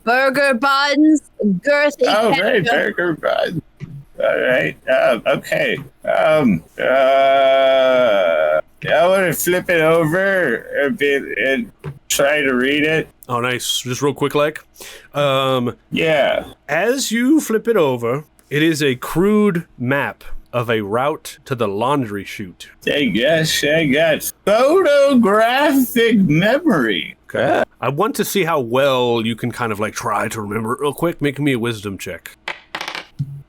burger buns, girthy Right, ketchup. burger buns. All right. Okay. I want to flip it over a bit and try to read it. Oh, nice. Just real quick, like. Yeah. As you flip it over, it is a crude map of a route to the laundry chute. I guess I got photographic memory. Okay. I want to see how well you can kind of like try to remember it real quick. Make me a wisdom check.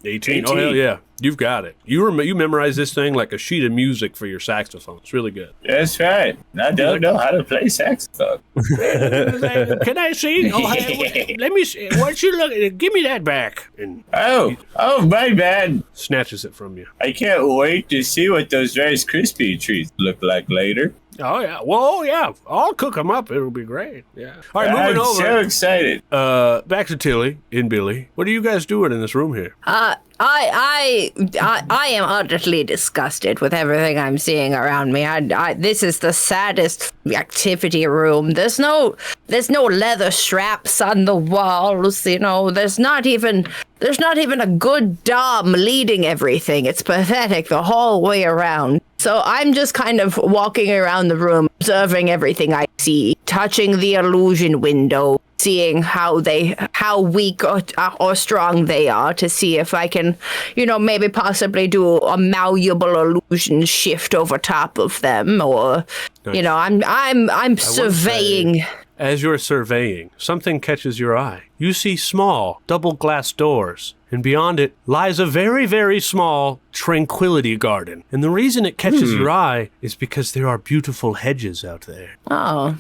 18. Oh, hell yeah. You've got it. You memorize this thing like a sheet of music for your saxophone. It's really good. That's right. I don't know how to play saxophone. Can I see? Oh, hey, let me see. What you look? Give me that back. And Oh, my bad. snatches it from you. I can't wait to see what those Rice Krispie treats look like later. Oh, yeah. Well, yeah. I'll cook them up. It'll be great. Yeah. All right, moving I'm over. so excited. Back to Tilly and Billy. What are you guys doing in this room here? I am utterly disgusted with everything I'm seeing around me. This is the saddest activity room. There's no leather straps on the walls. You know, there's not even a good dom leading everything. It's pathetic the whole way around. So I'm just kind of walking around the room, observing everything I see, touching the illusion window, seeing how weak or strong they are, to see if I can, maybe possibly do a malleable illusion shift over top of them, or, Nice. I'm surveying. As you're surveying, something catches your eye. You see small, double glass doors, and beyond it lies a very, very small tranquility garden. And the reason it catches your eye is because there are beautiful hedges out there. Oh,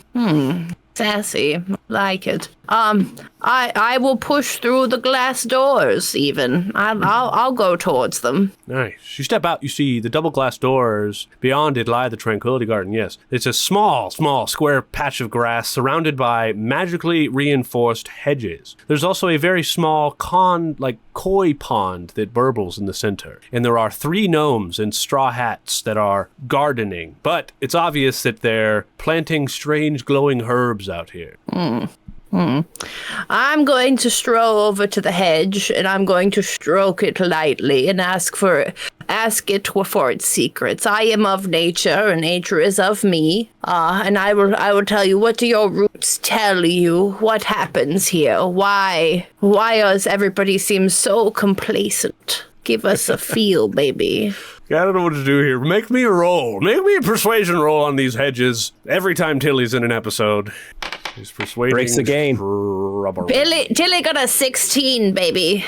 sassy. Like it. I will push through the glass doors, even. I'll go towards them. Nice. You step out, you see the double glass doors. Beyond it lie the Tranquility Garden, yes. It's a small square patch of grass surrounded by magically reinforced hedges. There's also a very small koi pond that burbles in the center. And there are 3 gnomes in straw hats that are gardening. But it's obvious that they're planting strange glowing herbs out here. I'm going to stroll over to the hedge, and I'm going to stroke it lightly and ask it for its secrets. I am of nature, and nature is of me. And I will tell you, what do your roots tell you? What happens here? Why does everybody seem so complacent? Give us a feel, baby. I don't know what to do here. Make me a roll. Make me a persuasion roll on these hedges every time Tilly's in an episode. He's persuading. Breaks the game. Tilly got a 16, baby.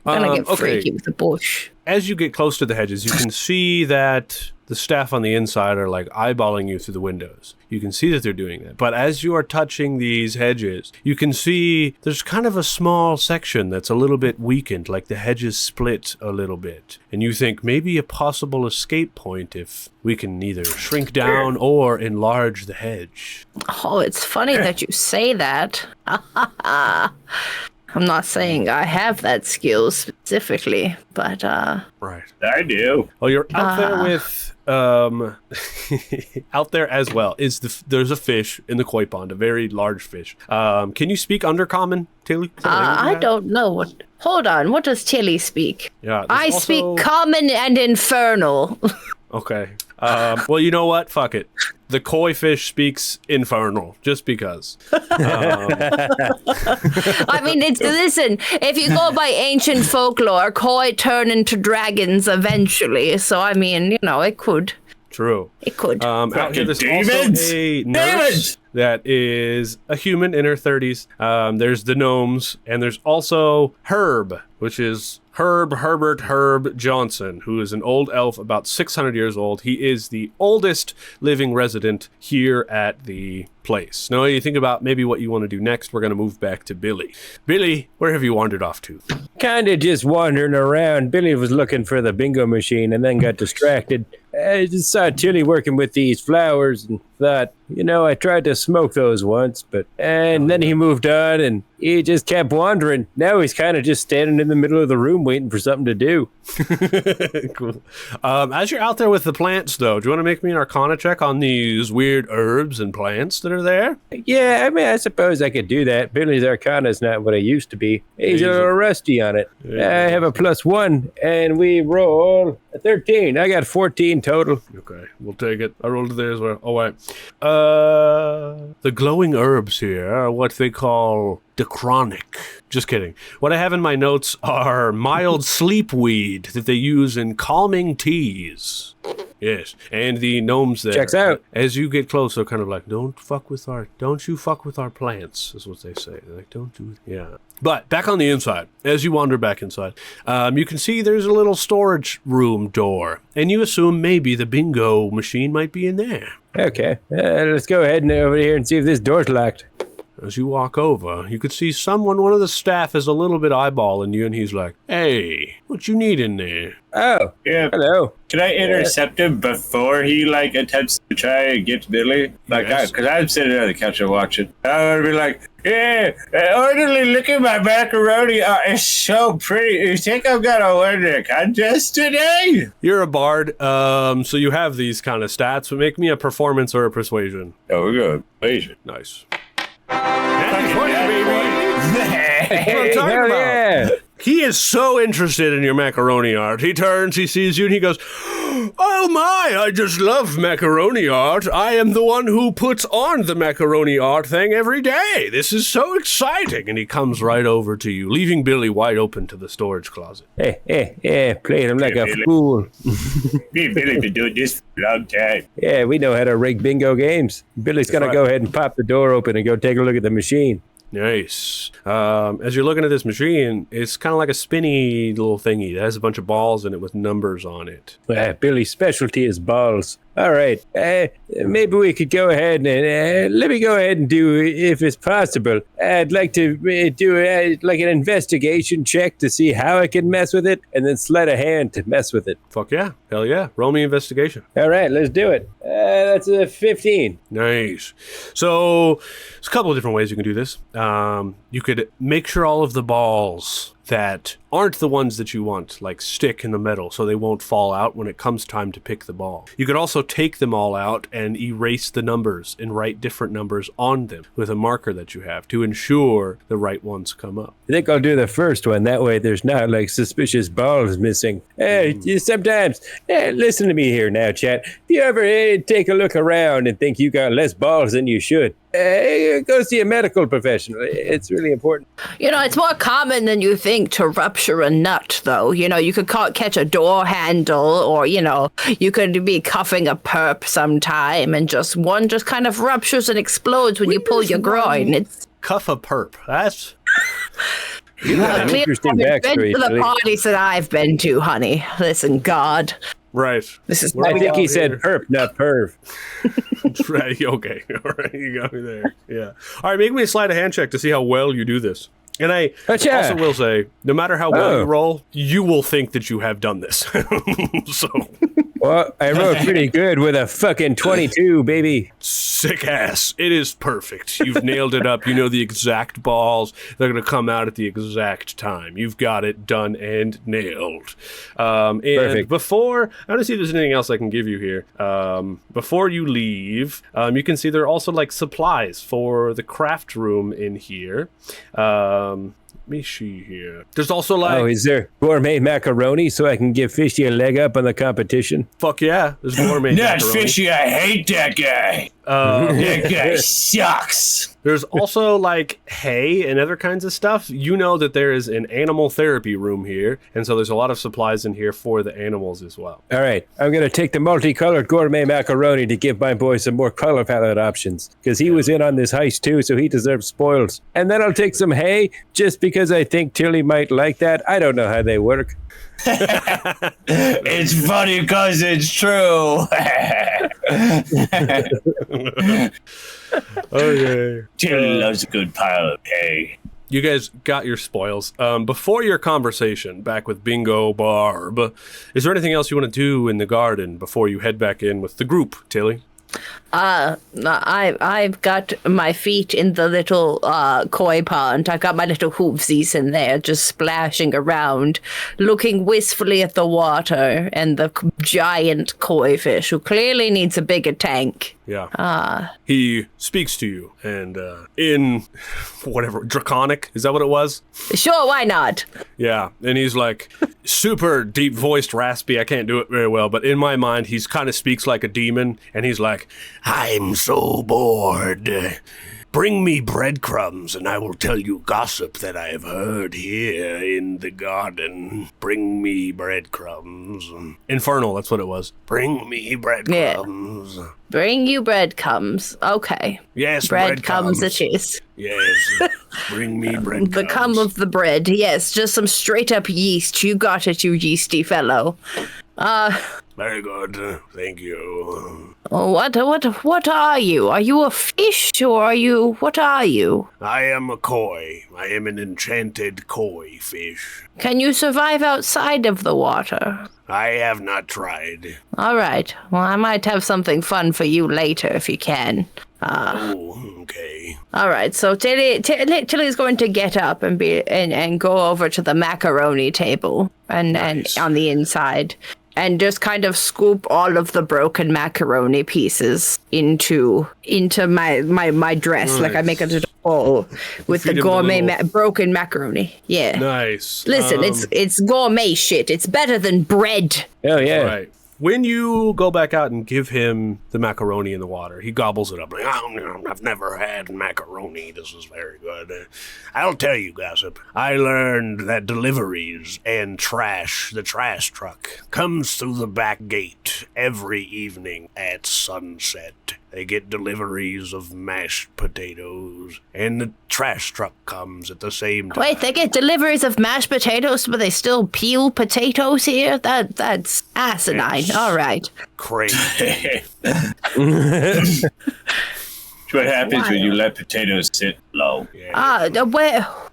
Gonna get freaky with the bush. As you get close to the hedges, you can see that the staff on the inside are eyeballing you through the windows. You can see that they're doing that. But as you are touching these hedges, you can see there's kind of a small section that's a little bit weakened, like the hedges split a little bit. And you think maybe a possible escape point if we can either shrink down or enlarge the hedge. Oh, it's funny that you say that. I'm not saying I have that skill specifically, but Right. I do. Well, you're out there with out there as well there's a fish in the koi pond, a very large fish. Can you speak Undercommon, Tilly? I don't know hold on, what does Tilly speak? Yeah, I speak common and infernal. Okay. Well, you know what? Fuck it. The koi fish speaks infernal, just because. I mean, listen, if you go by ancient folklore, koi turn into dragons eventually. So, I mean, it could. True. It could. Out here, there's also a nurse that is a human in her 30s. There's the gnomes, and there's also Herb, which is Herb Johnson, who is an old elf about 600 years old. He is the oldest living resident here at the place. Now, you think about maybe what you want to do next. We're going to move back to Billy. Billy, where have you wandered off to? Kind of just wandering around. Billy was looking for the bingo machine and then got distracted. I just saw Tilly working with these flowers and thought, I tried to smoke those once, and then he moved on and he just kept wandering. Now he's kind of just standing in the middle of the room waiting for something to do. Cool. As you're out there with the plants, though, do you want to make me an Arcana check on these weird herbs and plants that are there? Yeah, I mean, I suppose I could do that. Billy's Arcana is not what it used to be. He's a little rusty on it. I have a +1, and we roll a 13. I got 14 total. Okay, we'll take it. I rolled it there as well. Oh, wait. The glowing herbs here are what they call Dechronic. Just kidding. What I have in my notes are mild sleep weed that they use in calming teas. Yes, and the gnomes there. Checks out. As you get close, they're kind of like, don't you fuck with our plants, is what they say. They're like, don't do it. Yeah. But back on the inside, as you wander back inside, you can see there's a little storage room door, and you assume maybe the bingo machine might be in there. Okay, let's go ahead and over here and see if this door's locked. as you walk over, you could see one of the staff is a little bit eyeballing you, and he's like, "Hey, what you need in there?" Oh, Yeah. hello. Can I intercept him before he attempts to try and get Billy? Yes. Because I'm sitting on the couch and watching. I would be like, "Yeah, orderly, look at my macaroni. It's so pretty. You think I'm gonna win the contest today?" You're a bard, so you have these kind of stats. But make me a performance or a persuasion. Oh, we're going persuasion. Nice. That's 20, baby. That's what I'm talking Hell about. yeah. He is so interested in your macaroni art. He turns, he sees you, and he goes, "Oh my, I just love macaroni art. I am the one who puts on the macaroni art thing every day. This is so exciting." And he comes right over to you, leaving Billy wide open to the storage closet. Playing him like a Billy. fool. Me and Billy been doing this for a long time. Yeah, we know how to rig bingo games. Billy's going to go ahead and pop the door open and go take a look at the machine. Nice. As you're looking at this machine, it's kind of like a spinny little thingy that has a bunch of balls in it with numbers on it. Billy's specialty is balls. All right. Maybe we could go ahead and let me go ahead and do, if it's possible, I'd like to do like an investigation check to see how I can mess with it, and then sleight of hand to mess with it. Fuck yeah. Hell yeah. Roll me investigation. All right, let's do it. That's a 15. Nice. So there's a couple of different ways you can do this. You could make sure all of the balls that aren't the ones that you want, like, stick in the metal so they won't fall out when it comes time to pick the ball. You could also take them all out and erase the numbers and write different numbers on them with a marker that you have to ensure the right ones come up. I think I'll do the first one. That way there's not like suspicious balls missing. Sometimes, listen to me here now, chat. If you ever take a look around and think you got less balls than you should, go see a medical professional. It's really important. It's more common than you think to rupture a nut, though. You could catch a door handle, or, you could be cuffing a perp sometime, and one just kind of ruptures and explodes when you pull your groin. It's Cuff a perp. That's... You got an interesting been backstory. to the Billy. parties that I've been to, honey. Listen, God. Right. This is I think he said perp, not perv. Right. Okay. All right. You got me there. Yeah. All right. Make me a sleight of hand check to see how well you do this. And I also will say, no matter how well you roll, you will think that you have done this. So. Well, I rolled pretty good with a fucking 22, baby. Sick ass. It is perfect. You've nailed it up. You know the exact balls. They're going to come out at the exact time. You've got it done and nailed. And Perfect. before, I want to see if there's anything else I can give you here. Before you leave, you can see there are also like supplies for the craft room in here. Let me see here. There's also like... is there gourmet macaroni so I can give Fishy a leg up on the competition? Fuck yeah. There's gourmet macaroni. Fishy, I hate that guy. That guy sucks. There's also like hay and other kinds of stuff. You know that there is an animal therapy room here, and so there's a lot of supplies in here for the animals as well. All right, I'm going to take the multicolored gourmet macaroni to give my boy some more color palette options, because he was in on this heist too, so he deserves spoils. And then I'll take some hay, just because I think Tilly might like that. I don't know how they work. It's funny because it's true. Okay. Tilly loves a good pile of hay. You guys got your spoils. Before your conversation back with Bingo Barb, is there anything else you want to do in the garden before you head back in with the group, Tilly? I've got my feet in the little koi pond. I've got my little hoofsies in there, just splashing around, looking wistfully at the water and the giant koi fish, who clearly needs a bigger tank. Yeah. He speaks to you, and in whatever, Draconic, is that what it was? Sure, why not? Yeah, and he's like super deep voiced, raspy. I can't do it very well, but in my mind, he's kind of speaks like a demon, and he's like, "I'm so bored. Bring me breadcrumbs, and I will tell you gossip that I have heard here in the garden. Bring me breadcrumbs." Infernal, that's what it was. Bring me breadcrumbs. Yeah. Bring you breadcrumbs. Okay. Yes, breadcrumbs it is. Yes. Bring me breadcrumbs. The cum of the bread. Yes, just some straight up yeast. You got it, you yeasty fellow. Very good. Thank you. What are you? Are you a fish or what are you? I am a koi. I am an enchanted koi fish. Can you survive outside of the water? I have not tried. All right. Well, I might have something fun for you later if you can. Okay. All right. So Tilly's going to get up and go over to the macaroni table and on the inside. And just kind of scoop all of the broken macaroni pieces into my dress. Nice. Like I make it a bowl with the gourmet broken macaroni. Yeah. Nice. Listen, it's gourmet shit. It's better than bread. Oh, yeah. All right. When you go back out and give him the macaroni in the water, he gobbles it up like, oh, I've never had macaroni. This is very good. I'll tell you, gossip. I learned that deliveries and the trash truck, comes through the back gate every evening at sunset. They get deliveries of mashed potatoes, and the trash truck comes at the same time. Wait, they get deliveries of mashed potatoes, but they still peel potatoes here? That's asinine. It's all right. Crazy. That's what happens when you let potatoes sit low.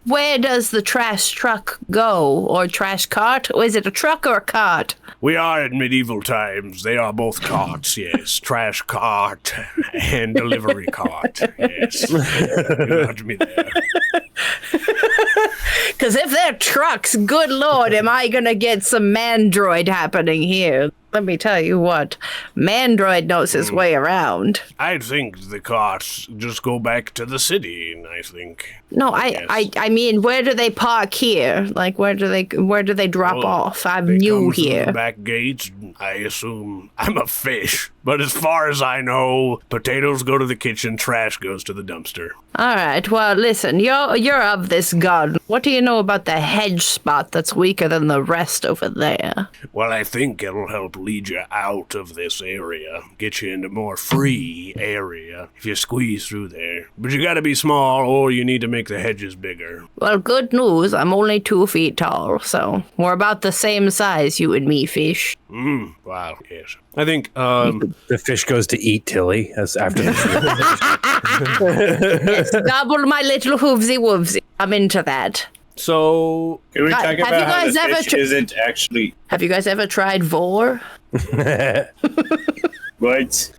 Where does the trash truck go? Or trash cart? Or is it a truck or a cart? We are in medieval times. They are both carts, yes. Trash cart and delivery cart, yes. You got me there. Because if they're trucks, good lord, am I going to get some mandroid happening here? Let me tell you what, Mandroid knows his way around. I think the carts just go back to the city, I think. No, I mean, where do they park here? Like, where do they drop off? I'm new here. The back gates, I assume. I'm a fish. But as far as I know, potatoes go to the kitchen, trash goes to the dumpster. All right, well, listen, you're of this gun. What do you know about the hedge spot that's weaker than the rest over there? Well, I think it'll help lead you out of this area, get you into more free area if you squeeze through there. But you gotta be small, or you need to make the hedges bigger. Well, good news, I'm only 2 feet tall, so we're about the same size, you and me, fish. Wow, yes. I think, The fish goes to eat Tilly as after the Yes, gobble my little hoovsy woovsy. I'm into that. so... Can we talk Have about you how guys the ever fish isn't actually... Have you guys ever tried vor? What?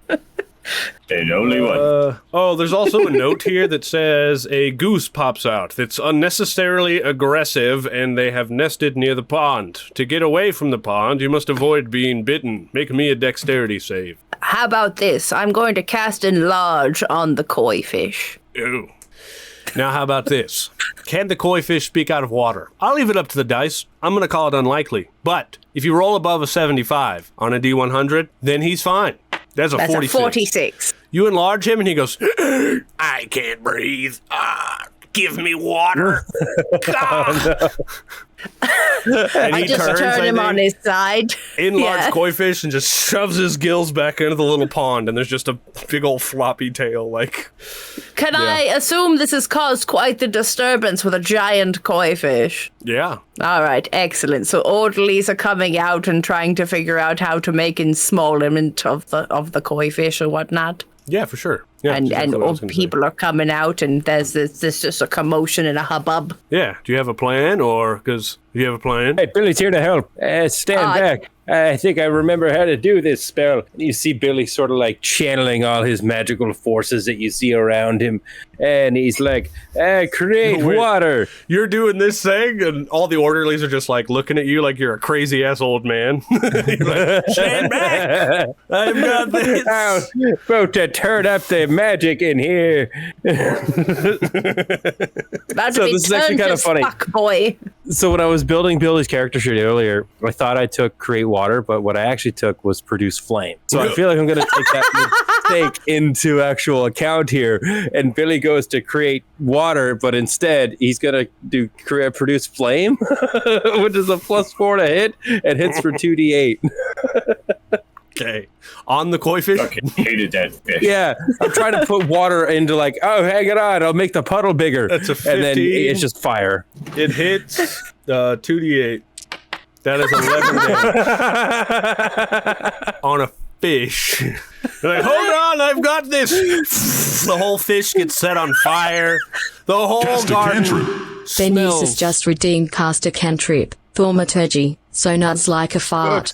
And only one. There's also a note here that says a goose pops out that's unnecessarily aggressive and they have nested near the pond. To get away from the pond, you must avoid being bitten. Make me a dexterity save. How about this? I'm going to cast Enlarge on the koi fish. Ew. Now, how about this? Can the koi fish speak out of water? I'll leave it up to the dice. I'm going to call it unlikely. But if you roll above a 75 on a D100, then he's fine. That's a 46. A 46. You enlarge him, and he goes, I can't breathe. Give me water. And I just turn him on his side. Enlarged koi fish and just shoves his gills back into the little pond, and there's just a big old floppy tail. Can I assume this has caused quite the disturbance with a giant koi fish? Yeah. All right, excellent. So orderlies are coming out and trying to figure out how to make installment of the koi fish or whatnot. Yeah, for sure. Yeah, and exactly what I was old gonna people are coming out, and there's just a commotion and a hubbub. Yeah. Do you have a plan, or because you have a plan? Hey, Billy's here to help. Stand back. I think I remember how to do this spell. You see Billy sort of like channeling all his magical forces that you see around him. And he's like, create water. You're doing this thing, and all the orderlies are just like looking at you like you're a crazy ass old man. You're like, stand back. I've got this. I'm about to turn up the magic in here. About So to be this is actually turned kinda to funny. Fuck boy. So when I was building Billy's character sheet earlier, I thought I took create water, but what I actually took was produce flame. So I feel like I'm going to take that mistake into actual account here. And Billy goes to create water, but instead he's going to produce flame, which is a +4 to hit and hits for 2d8. Okay. On the koi fish? Fucking hated that fish. Yeah, I'm trying to put water into hang it on, I'll make the puddle bigger. That's a 15. And then it's just fire. It hits 2d8. That is 11 damage. On a fish. They're like, hold on, I've got this. The whole fish gets set on fire. The whole garden Benice smells. has just redeemed cast a cantrip. Thaumaturgy. So nuts like a fart.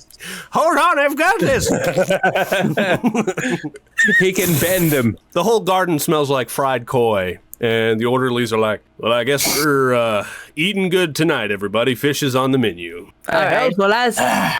Hold on, I've got this. He can bend them. The whole garden smells like fried koi. And the orderlies are like, well, I guess we're eating good tonight, everybody. Fish is on the menu. All right. Well, as I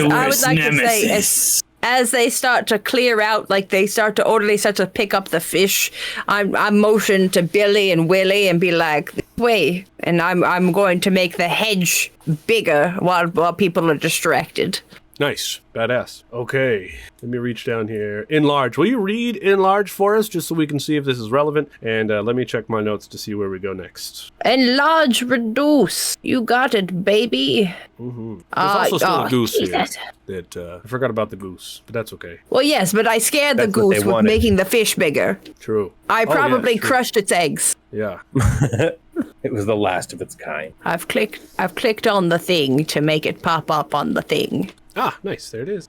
would like to say, as they start to clear out, like orderly start to pick up the fish, I'm motioned to Billy and Willie and be like, this way, and I'm going to make the hedge bigger while people are distracted. Nice. Badass. Okay. Let me reach down here. Enlarge. Will you read enlarge for us just so we can see if this is relevant? And let me check my notes to see where we go next. Enlarge, reduce. You got it, baby. Mm-hmm. There's also still a goose here. That I forgot about the goose, but that's okay. Well, yes, but I scared the goose with making the fish bigger. True. I probably crushed its eggs. Yeah. It was the last of its kind. I've clicked on the thing to make it pop up on the thing. Ah, nice. There it is.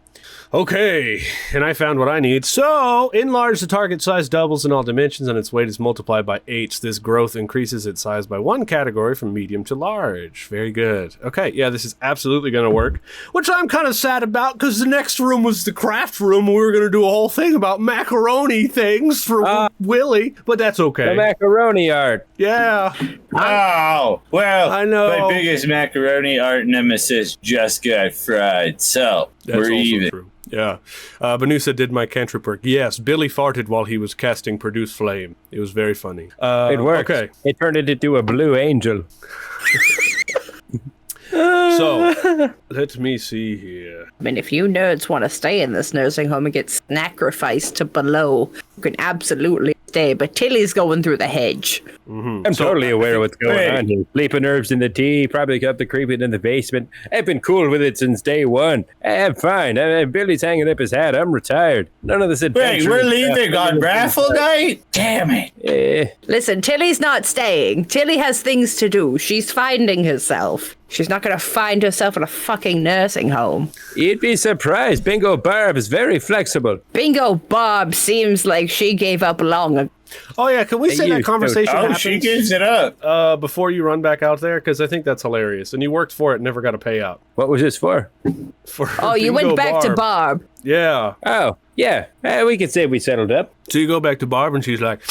Okay, and I found what I need. So, enlarge, the target size doubles in all dimensions and its weight is multiplied by 8. This growth increases its size by 1 category from medium to large. Very good. Okay, yeah, this is absolutely going to work, which I'm kind of sad about because the next room was the craft room. We were going to do a whole thing about macaroni things for Willie, but that's okay. The macaroni art. Yeah. Oh, well, I know. my biggest macaroni art nemesis just got fried, so That's we're also even. true. Yeah. Banusa did my cantrip work. Yes, Billy farted while he was casting Produce Flame. It was very funny. It worked. Okay. It turned it into a blue angel. So, let me see here. I mean, if you nerds want to stay in this nursing home and get sacrificed to below, you can absolutely stay. But Tilly's going through the hedge. Mm-hmm. I'm totally aware of what's going on here. Sleeping herbs in the tea, probably got the creeping in the basement. I've been cool with it since day one. I'm fine. Billy's hanging up his hat. I'm retired. None of this adventure. Wait, we're leaving on raffle night? Damn it. Listen, Tilly's not staying. Tilly has things to do. She's finding herself. She's not going to find herself in a fucking nursing home. You'd be surprised. Bingo Barb is very flexible. Bingo Barb seems like she gave up long ago. Oh, yeah, can we say that conversation happens she gives it up. before you run back out there? Because I think that's hilarious. And you worked for it and never got a payout. What was this for? Oh, you went back to Barb. Yeah. Oh, yeah. We could say we settled up. So you go back to Barb and she's like,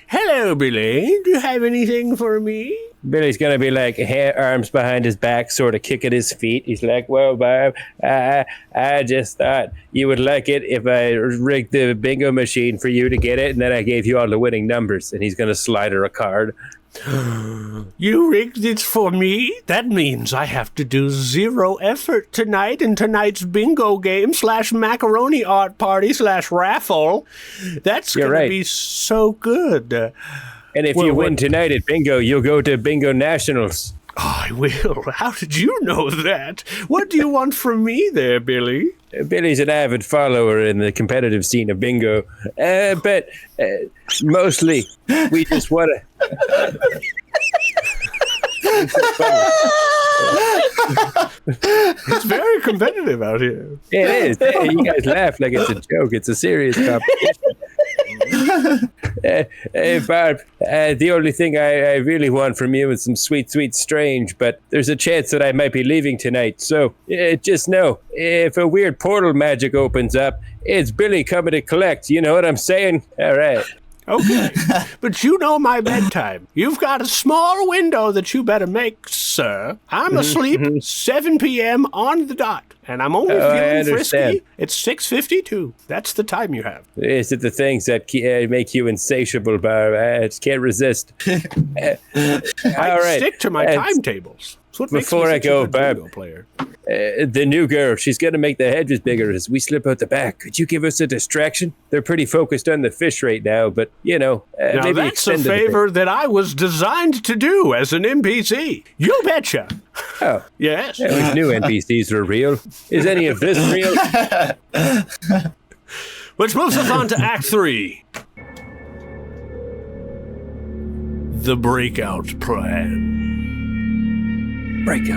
hello, Billy. Do you have anything for me? Billy's gonna be like, arms behind his back, sort of kicking his feet. He's like, well, Barb, I just thought you would like it if I rigged the bingo machine for you to get it, and then I gave you all the winning numbers. And he's gonna slide her a card. You rigged it for me? That means I have to do 0 effort tonight in tonight's bingo game / macaroni art party / raffle. That's going to be so good. And if you win tonight at bingo, you'll go to Bingo Nationals. Oh, I will. How did you know that? What do you want from me there, Billy? Billy's an avid follower in the competitive scene of bingo, but mostly we just want to... It's very competitive out here. It is. Hey, you guys laugh like it's a joke. It's a serious competition. Hey, Barb, the only thing I really want from you is some sweet, sweet strange, but there's a chance that I might be leaving tonight. So just know, if a weird portal magic opens up, it's Billy coming to collect. You know what I'm saying? All right. Okay, but you know my bedtime. You've got a small window that you better make, sir. I'm asleep 7 p.m. on the dot, and I'm only feeling frisky. It's 6:52. That's the time you have. Is it the things that make you insatiable, Barb? I just can't resist. I stick to my timetables. Before I go, Barb, the new girl, she's going to make the hedges bigger as we slip out the back. Could you give us a distraction? They're pretty focused on the fish right now, but, you know, now maybe that's a favor that I was designed to do as an NPC. You betcha. Oh. Yes. Yeah, we knew NPCs were real. Is any of this real? Which moves us on to Act 3. The Breakout Plan. Breakout.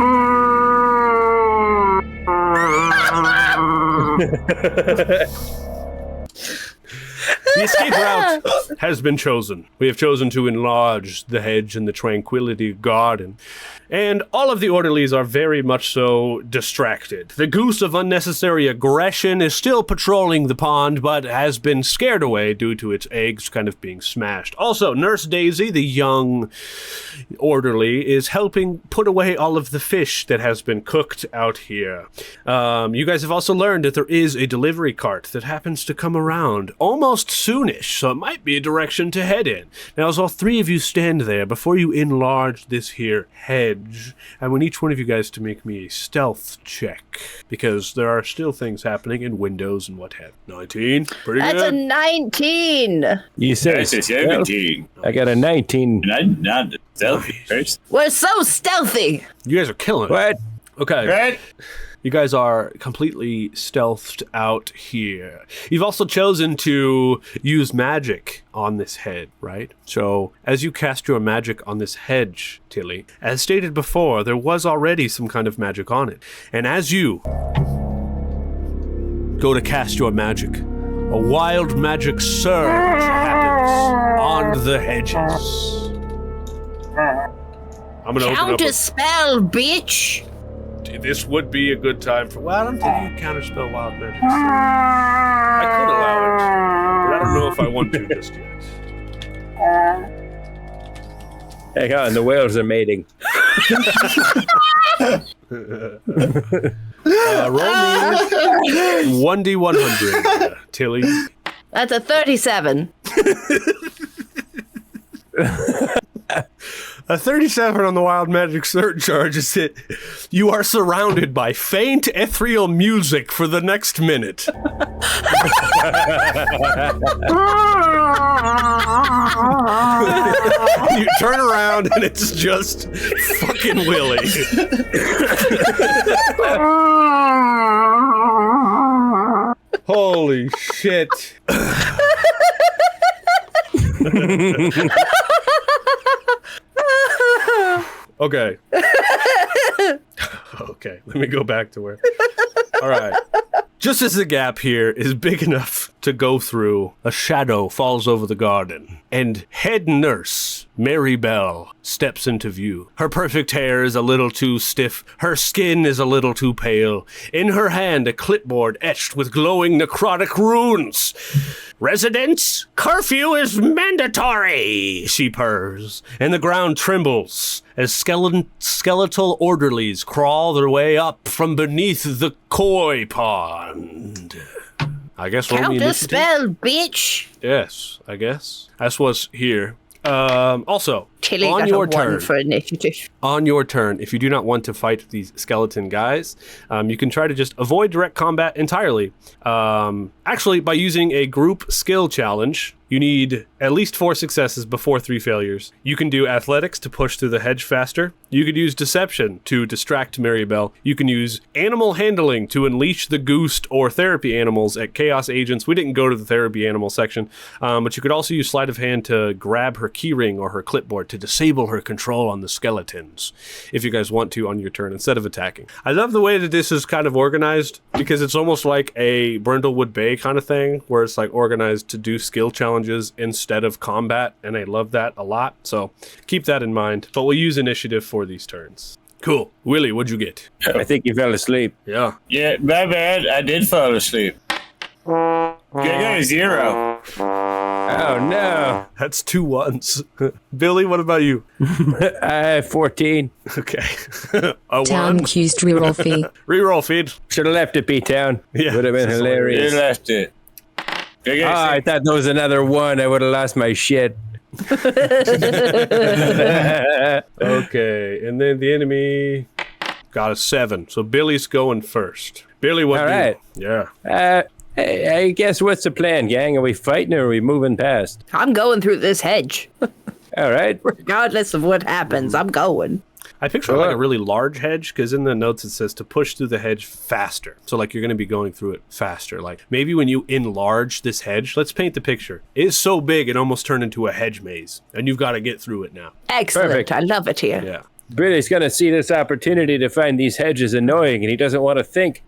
The escape route has been chosen. We have chosen to enlarge the hedge and the tranquility garden. And all of the orderlies are very much so distracted. The goose of unnecessary aggression is still patrolling the pond, but has been scared away due to its eggs kind of being smashed. Also, Nurse Daisy, the young orderly, is helping put away all of the fish that has been cooked out here. You guys have also learned that there is a delivery cart that happens to come around almost soonish, so it might be a direction to head in. Now, as all three of you stand there, before you enlarge this here hedge, I want each one of you guys to make me a stealth check, because there are still things happening in windows and what have you. 19, pretty That's good. a 19. You said That's a 17. I got a 19. And I'm not stealthy first. We're so stealthy. You guys are killing it. What? Okay. Right? You guys are completely stealthed out here. You've also chosen to use magic on this head, right? So, as you cast your magic on this hedge, Tilly, as stated before, there was already some kind of magic on it. And as you go to cast your magic, a wild magic surge happens on the hedges. I'm gonna open up. Counter spell, bitch. This would be a good time for. Well, I don't think you can counterspell wild magic. So I could allow it, but I don't know if I want to just yet. Hang on, the whales are mating. Roll me 1d100, Tilly. That's a 37. A 37 on the wild magic surcharge is it. You are surrounded by faint ethereal music for the next minute. You turn around and it's just fucking Willy. Holy shit. Okay. Okay, let me go back to where. All right. Just as the gap here is big enough to go through, a shadow falls over the garden, and head nurse Mary Bell steps into view. Her perfect hair is a little too stiff, her skin is a little too pale. In her hand, a clipboard etched with glowing necrotic runes. Residents, curfew is mandatory, she purrs, and the ground trembles as skeletal orderlies crawl their way up from beneath the koi pond. I guess roll me Counter initiative. spell, bitch. Yes, I guess. That's what's here. Also, Tilly on got your a 1 turn, for initiative. on your turn, if you do not want to fight these skeleton guys, you can try to just avoid direct combat entirely. Actually, by using a group skill challenge, you need at least 4 successes before 3 failures. You can do athletics to push through the hedge faster. You could use deception to distract Maribel. You can use animal handling to unleash the goose or therapy animals at chaos agents. We didn't go to the therapy animal section, but you could also use sleight of hand to grab her keyring or her clipboard to disable her control on the skeletons, if you guys want to on your turn instead of attacking. I love the way that this is kind of organized because it's almost like a Brindlewood Bay kind of thing where it's like organized to do skill challenges instead of combat, and I love that a lot, so keep that in mind. But we'll use initiative for these turns. Cool. Willie, what'd you get? I think you fell asleep. Yeah. Yeah, my bad. I did fall asleep. I got a 0. Oh, no. That's 2 1s. Billy, what about you? I have 14. Okay. A Town 1. accused reroll fee. Reroll feed. Should have left it, B-Town. Yeah, Would have been that's You hilarious. left it. I got I thought there was another 1. I would have lost my shit. Okay. And then the enemy got a 7. So Billy's going first. Billy, what All do you- right. Yeah. Hey, I guess what's the plan, gang? Are we fighting or are we moving past? I'm going through this hedge. All right. Regardless of what happens, I'm going. I picture like a really large hedge because in the notes it says to push through the hedge faster. So like you're going to be going through it faster. Like maybe when you enlarge this hedge, let's paint the picture. It's so big it almost turned into a hedge maze and you've got to get through it now. Excellent. Perfect. I love it here. Yeah. Billy's going to see this opportunity to find these hedges annoying, and he doesn't want to think.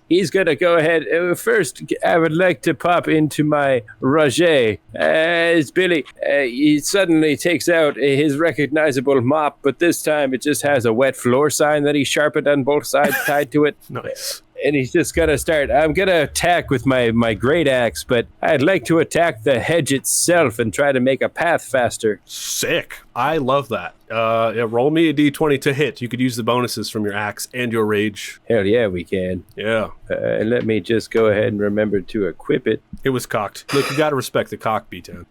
He's going to go ahead. First, I would like to pop into my Roger. As Billy, he suddenly takes out his recognizable mop, but this time it just has a wet floor sign that he sharpened on both sides tied to it. Nice. And he's just going to start. I'm going to attack with my great axe, but I'd like to attack the hedge itself and try to make a path faster. Sick. I love that. Roll me a d20 to hit. You could use the bonuses from your axe and your rage. Hell yeah, we can. Yeah. And let me just go ahead and remember to equip it. It was cocked. Look, you got to respect the cock, B-Town.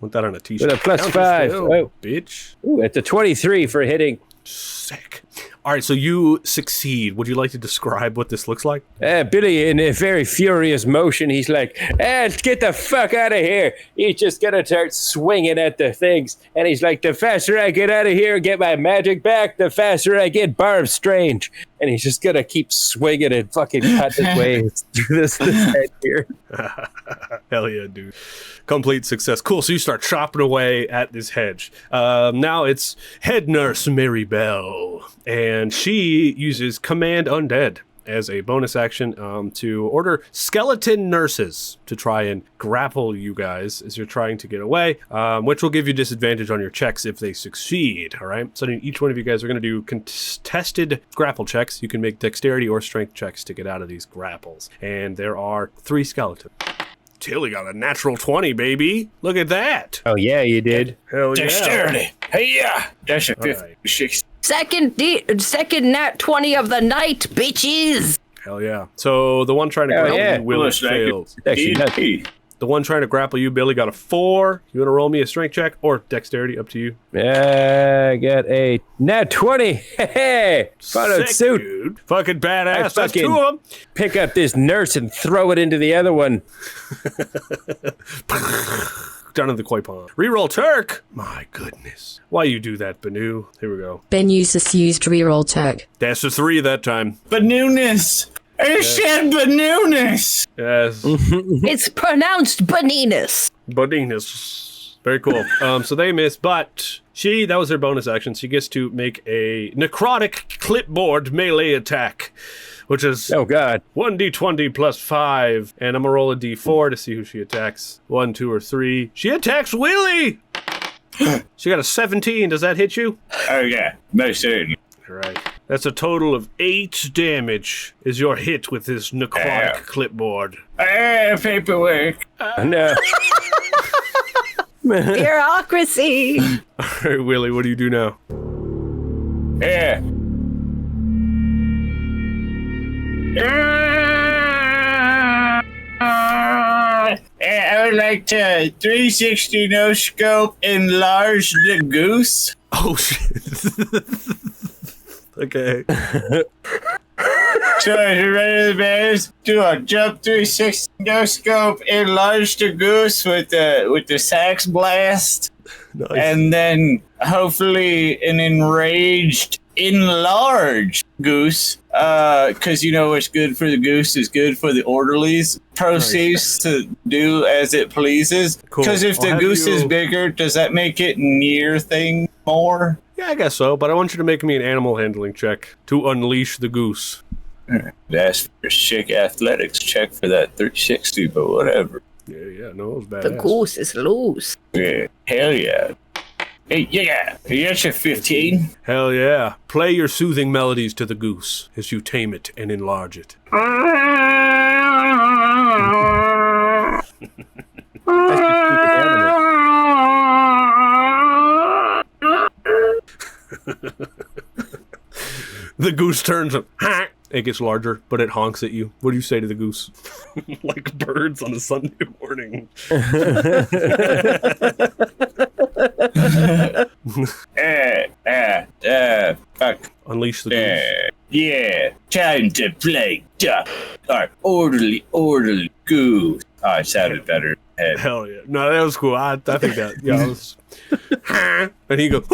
Want that on a t-shirt. With a plus Counter 5. still, Oh. bitch. Ooh, it's a 23 for hitting. Sick. All right, so you succeed. Would you like to describe what this looks like? Billy, in a very furious motion, he's like, get the fuck out of here. He's just gonna start swinging at the things. And he's like, the faster I get out of here and get my magic back, the faster I get Barb Strange. And he's just gonna keep swinging and fucking cut his way through this head here. Hell yeah, dude. Complete success. Cool, so you start chopping away at this hedge. Now it's head nurse Mary Bell, and she uses Command Undead as a bonus action to order skeleton nurses to try and grapple you guys as you're trying to get away, which will give you disadvantage on your checks if they succeed, all right? So each one of you guys are going to do contested grapple checks. You can make dexterity or strength checks to get out of these grapples, and there are 3 skeletons. Tilly got a natural 20, baby. Look at that. Oh, yeah, you did. Hell yeah. Dexterity. Hey, yeah. That's a 56. Second nat 20 of the night, bitches. Hell yeah. So the one trying to grapple you, Willis, failed. Actually, The one trying to grapple you, Billy, got a 4. You want to roll me a strength check or dexterity? Up to you. I got a nat 20. Hey, followed Sick, suit. dude. Fucking badass. That's fucking 2 of them. Pick up this nurse and throw it into the other one. Down in the koi pond. Reroll Turk. My goodness. Why you do that, Banu? Here we go. Ben uses used reroll Turk. That's a 3 that time. Bananas. I said bananas. Yes. It's pronounced bananas. Bananas. Very cool. So they miss, but that was her bonus action. She gets to make a necrotic clipboard melee attack, which is Oh, God. 1d20 plus 5. And I'm going to roll a d4 to see who she attacks. 1, 2, or 3. She attacks Willie! She got a 17. Does that hit you? Oh, yeah. Most certainly. All right. That's a total of 8 damage is your hit with this necrotic clipboard. Paperwork. No. Bureaucracy. All right, Willie, what do you do now? Yeah. I would like to 360 no scope enlarge the goose. Oh, shit. Okay. So as you're ready to the bears, do a jump 360 no scope enlarge the goose with the sax blast. Nice. And then hopefully an enraged enlarged goose, because you know what's good for the goose is good for the orderlies, proceeds to do as it pleases. Cool. Because if the goose is bigger, does that make it near thing more? Yeah, I guess so, but I want you to make me an animal handling check to unleash the goose. That's for sick athletics check for that 360, but whatever. Yeah, no, it was badass. The goose is loose. Yeah, hell yeah. Hey, yeah, that's a 15. Hell yeah. Play your soothing melodies to the goose as you tame it and enlarge it. The goose turns and it gets larger, but it honks at you. What do you say to the goose? Like birds on a Sunday morning. Fuck. Unleash the goose. Yeah, time to play tough. Alright, orderly goose. Oh, it sounded better. Hell yeah. No, that was cool. I think that, yeah, And he goes,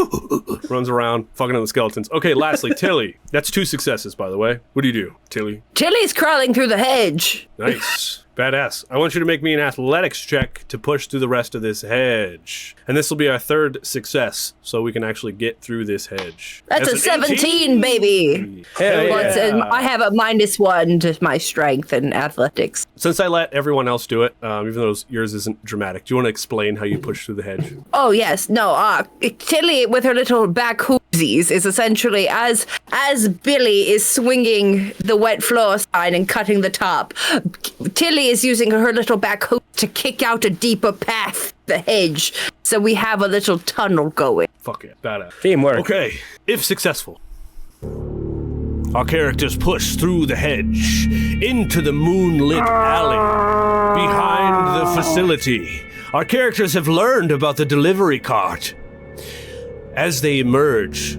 runs around, fucking on the skeletons. Okay, lastly, Tilly. That's 2 successes, by the way. What do you do, Tilly? Tilly's crawling through the hedge. Nice. Badass. I want you to make me an athletics check to push through the rest of this hedge. And this will be our 3rd success, so we can actually get through this hedge. That's a 17, baby. Hell yeah. I have a -1 to my strength and athletics. Since I let everyone else do it, even though yours isn't dramatic, do you want to explain how you push through the hedge? Oh, yes. No, Tilly, with her little back hoosies, is essentially, as Billy is swinging the wet floor sign and cutting the top, Tilly is using her little back hook to kick out a deeper path, the hedge, so we have a little tunnel going. Fuck yeah, badass. Teamwork. Okay, if successful, our characters push through the hedge into the moonlit alley behind the facility. Our characters have learned about the delivery cart. As they emerge,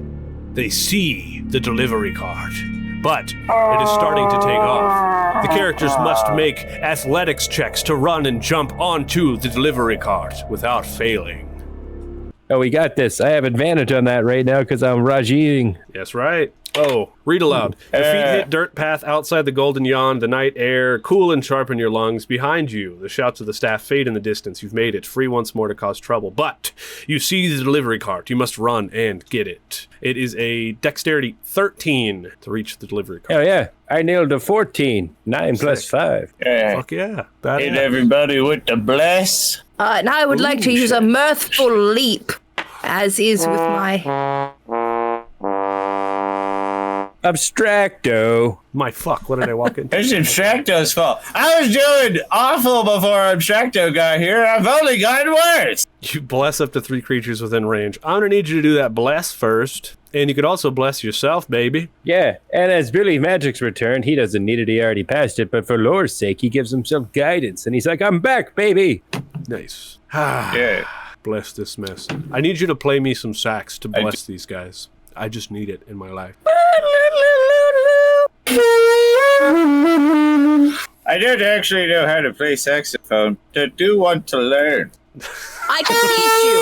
they see the delivery cart, but it is starting to take off. The characters must make athletics checks to run and jump onto the delivery cart without failing. Oh, we got this. I have advantage on that right now because I'm Rajiing. That's right. Oh, read aloud. Your feet hit dirt path outside the golden yawn, the night air, cool and sharp in your lungs. Behind you, the shouts of the staff fade in the distance. You've made it, free once more to cause trouble. But you see the delivery cart. You must run and get it. It is a dexterity 13 to reach the delivery cart. Oh, yeah. I nailed a 14. 9 plus 5. Yeah. Fuck yeah. Bad Hit everybody with the bless. And I would like to use a mirthful leap, as is with my... Abstracto. My fuck, what did I walk into? It's Abstracto's fault. I was doing awful before Abstracto got here. I've only gotten worse. You bless up to 3 creatures within range. I'm gonna need you to do that bless first. And you could also bless yourself, baby. Yeah, and as Billy Magic's return, he doesn't need it, he already passed it, but for lore's sake, he gives himself guidance, and he's like, I'm back, baby! Nice. Yeah. Bless this mess. I need you to play me some sax to bless these guys. I just need it in my life. I don't actually know how to play saxophone, but I do want to learn. I can teach you.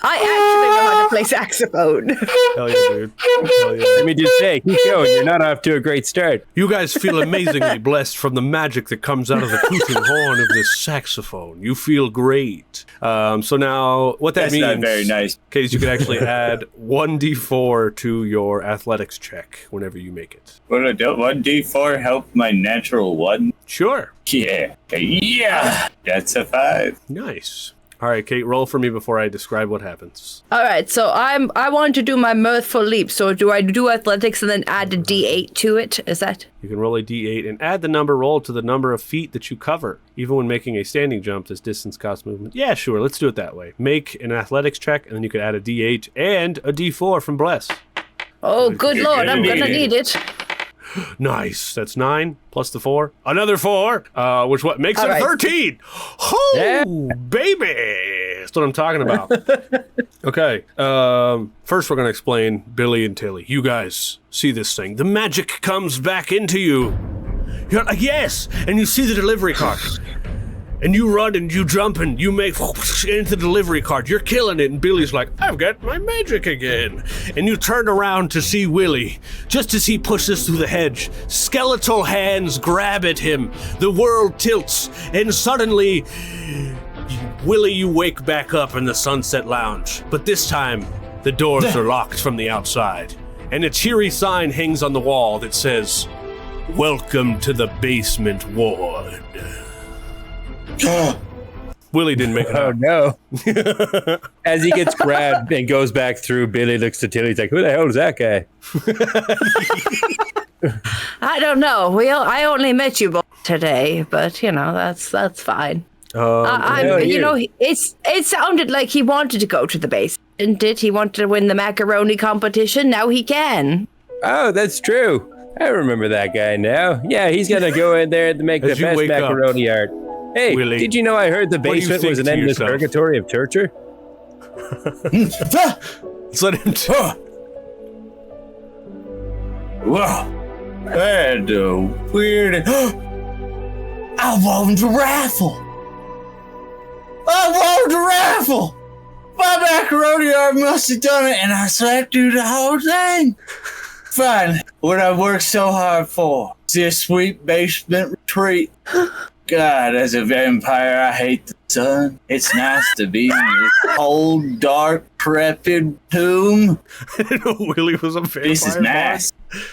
I actually know how to play saxophone. Hell yeah, dude. Hell yeah. Let me just say, keep going, you're not off to a great start. You guys feel amazingly blessed from the magic that comes out of the tooting horn of this saxophone. You feel great. So now, what that That's means... not very nice. Okay, is you can actually add 1d4 to your athletics check whenever you make it. Will a 1d4 help my natural 1? Sure. Yeah. Yeah. That's a 5. Nice. All right, Kate, roll for me before I describe what happens. All right, so I want to do my mirthful leap. So do I do athletics and then add a d8 to it? Is that? You can roll a d8 and add the number rolled to the number of feet that you cover. Even when making a standing jump, this distance costs movement. Yeah, sure, let's do it that way. Make an athletics check, and then you can add a d8 and a d4 from Bless. Oh, good lord, I'm gonna need it. Nice. That's 9 plus the 4. Another 4, which what makes it All right. 13. Oh, Yeah. baby. That's what I'm talking about. Okay. First, we're going to explain Billy and Tilly. You guys see this thing. The magic comes back into you. You're like, yes. And you see the delivery cart. And you run and you jump and you make into the delivery cart. You're killing it. And Billy's like, I've got my magic again. And you turn around to see Willy, just as he pushes through the hedge. Skeletal hands grab at him. The world tilts. And suddenly, Willy, you wake back up in the Sunset Lounge. But this time, the doors are locked from the outside. And a cheery sign hangs on the wall that says, Welcome to the basement ward. Willie didn't make it Oh out. no. As he gets grabbed and goes back through, Billy looks to Tilly, he's like, who the hell is that guy? I don't know. I only met you both today, but you know that's fine. It sounded like he wanted to go to the base, didn't it? He wanted to win the macaroni competition. Now he can. Oh, that's true. I remember that guy now. Yeah, he's gonna go in there and make the As you best wake up, macaroni art. Hey, Willie, did you know I heard the what do you basement think was an to endless yourself? purgatory of torture? Let's let him Whoa. And weird. I won the raffle. My macaroni arm must have done it, and I slept through the whole thing. Fine. What I worked so hard for. This sweet basement retreat. God, as a vampire, I hate the sun. It's nice to be in this cold, dark, decrepit tomb. I didn't know Willie was a vampire. This is nice.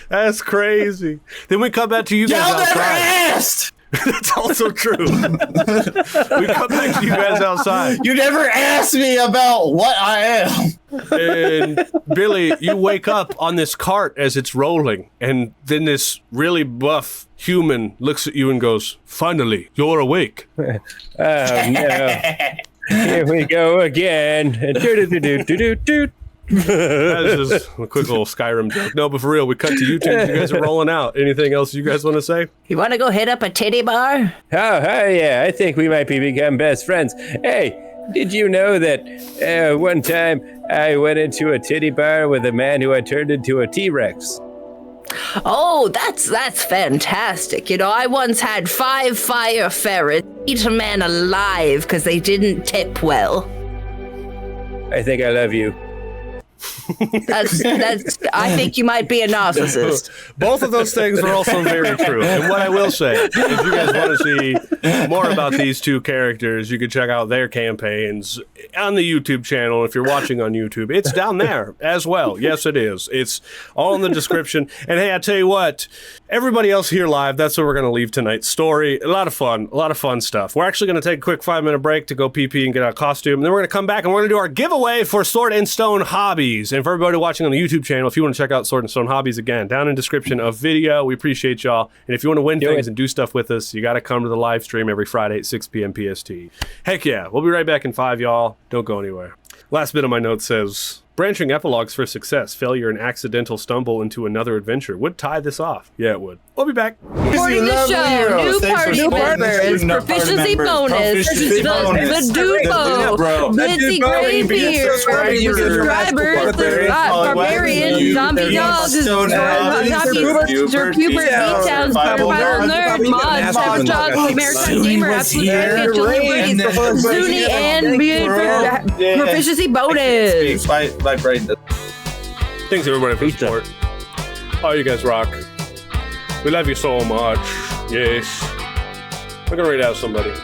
That's crazy. Then we come back to you guys Y'all never outside. asked! That's also true. We come back to you guys outside. You never asked me about what I am. And Billy, you wake up on this cart as it's rolling, and then this really buff human looks at you and goes, "Finally, you're awake." Oh no. Here we go again. Do-do-do-do-do-do-do. That's just a quick little Skyrim joke. No, but for real, we cut to you two. You guys are rolling out. Anything else you guys want to say? You want to go hit up a titty bar? Oh, yeah, I think we might become best friends. Hey, did you know that one time I went into a titty bar with a man who had turned into a T-Rex? Oh, that's fantastic. You know, I once had 5 fire ferrets eat a man alive because they didn't tip well. I think I love you. That's. I think you might be a narcissist. Both of those things are also very true. And what I will say, if you guys want to see more about these two characters, you can check out their campaigns on the YouTube channel. If you're watching on YouTube, it's down there as well. Yes, it is. It's all in the description. And hey, I tell you what, everybody else here live, that's where we're going to leave tonight's story. A lot of fun stuff. We're actually going to take a quick 5-minute break to go pee and get our costume. And then we're going to come back and we're going to do our giveaway for Sword and Stone Hobbies. And for everybody watching on the YouTube channel, if you want to check out Sword and Stone Hobbies, again, down in description of video. We appreciate y'all. And if you want to win things and do stuff with us, you got to come to the live stream every Friday at 6 p.m. PST. Heck yeah. We'll be right back in 5, y'all. Don't go anywhere. Last bit of my note says, branching epilogues for success, failure, and accidental stumble into another adventure would tie this off. Yeah, it would. We'll be back. Supporting the show, new party members, proficiency bonus, the Dupo, Mitzi Graybeard, subscribers, the Barbarian, Zombie Dogs, Sir Cupid, B-Towns, Survival Nerd, Mod, Savage Dog, Maritime Gamer, Absolute Celebrities, Zuni, and proficiency bonus. My brain does. Thanks everybody for the support. Oh, you guys rock. We love you so much. Yes. We're gonna read out somebody.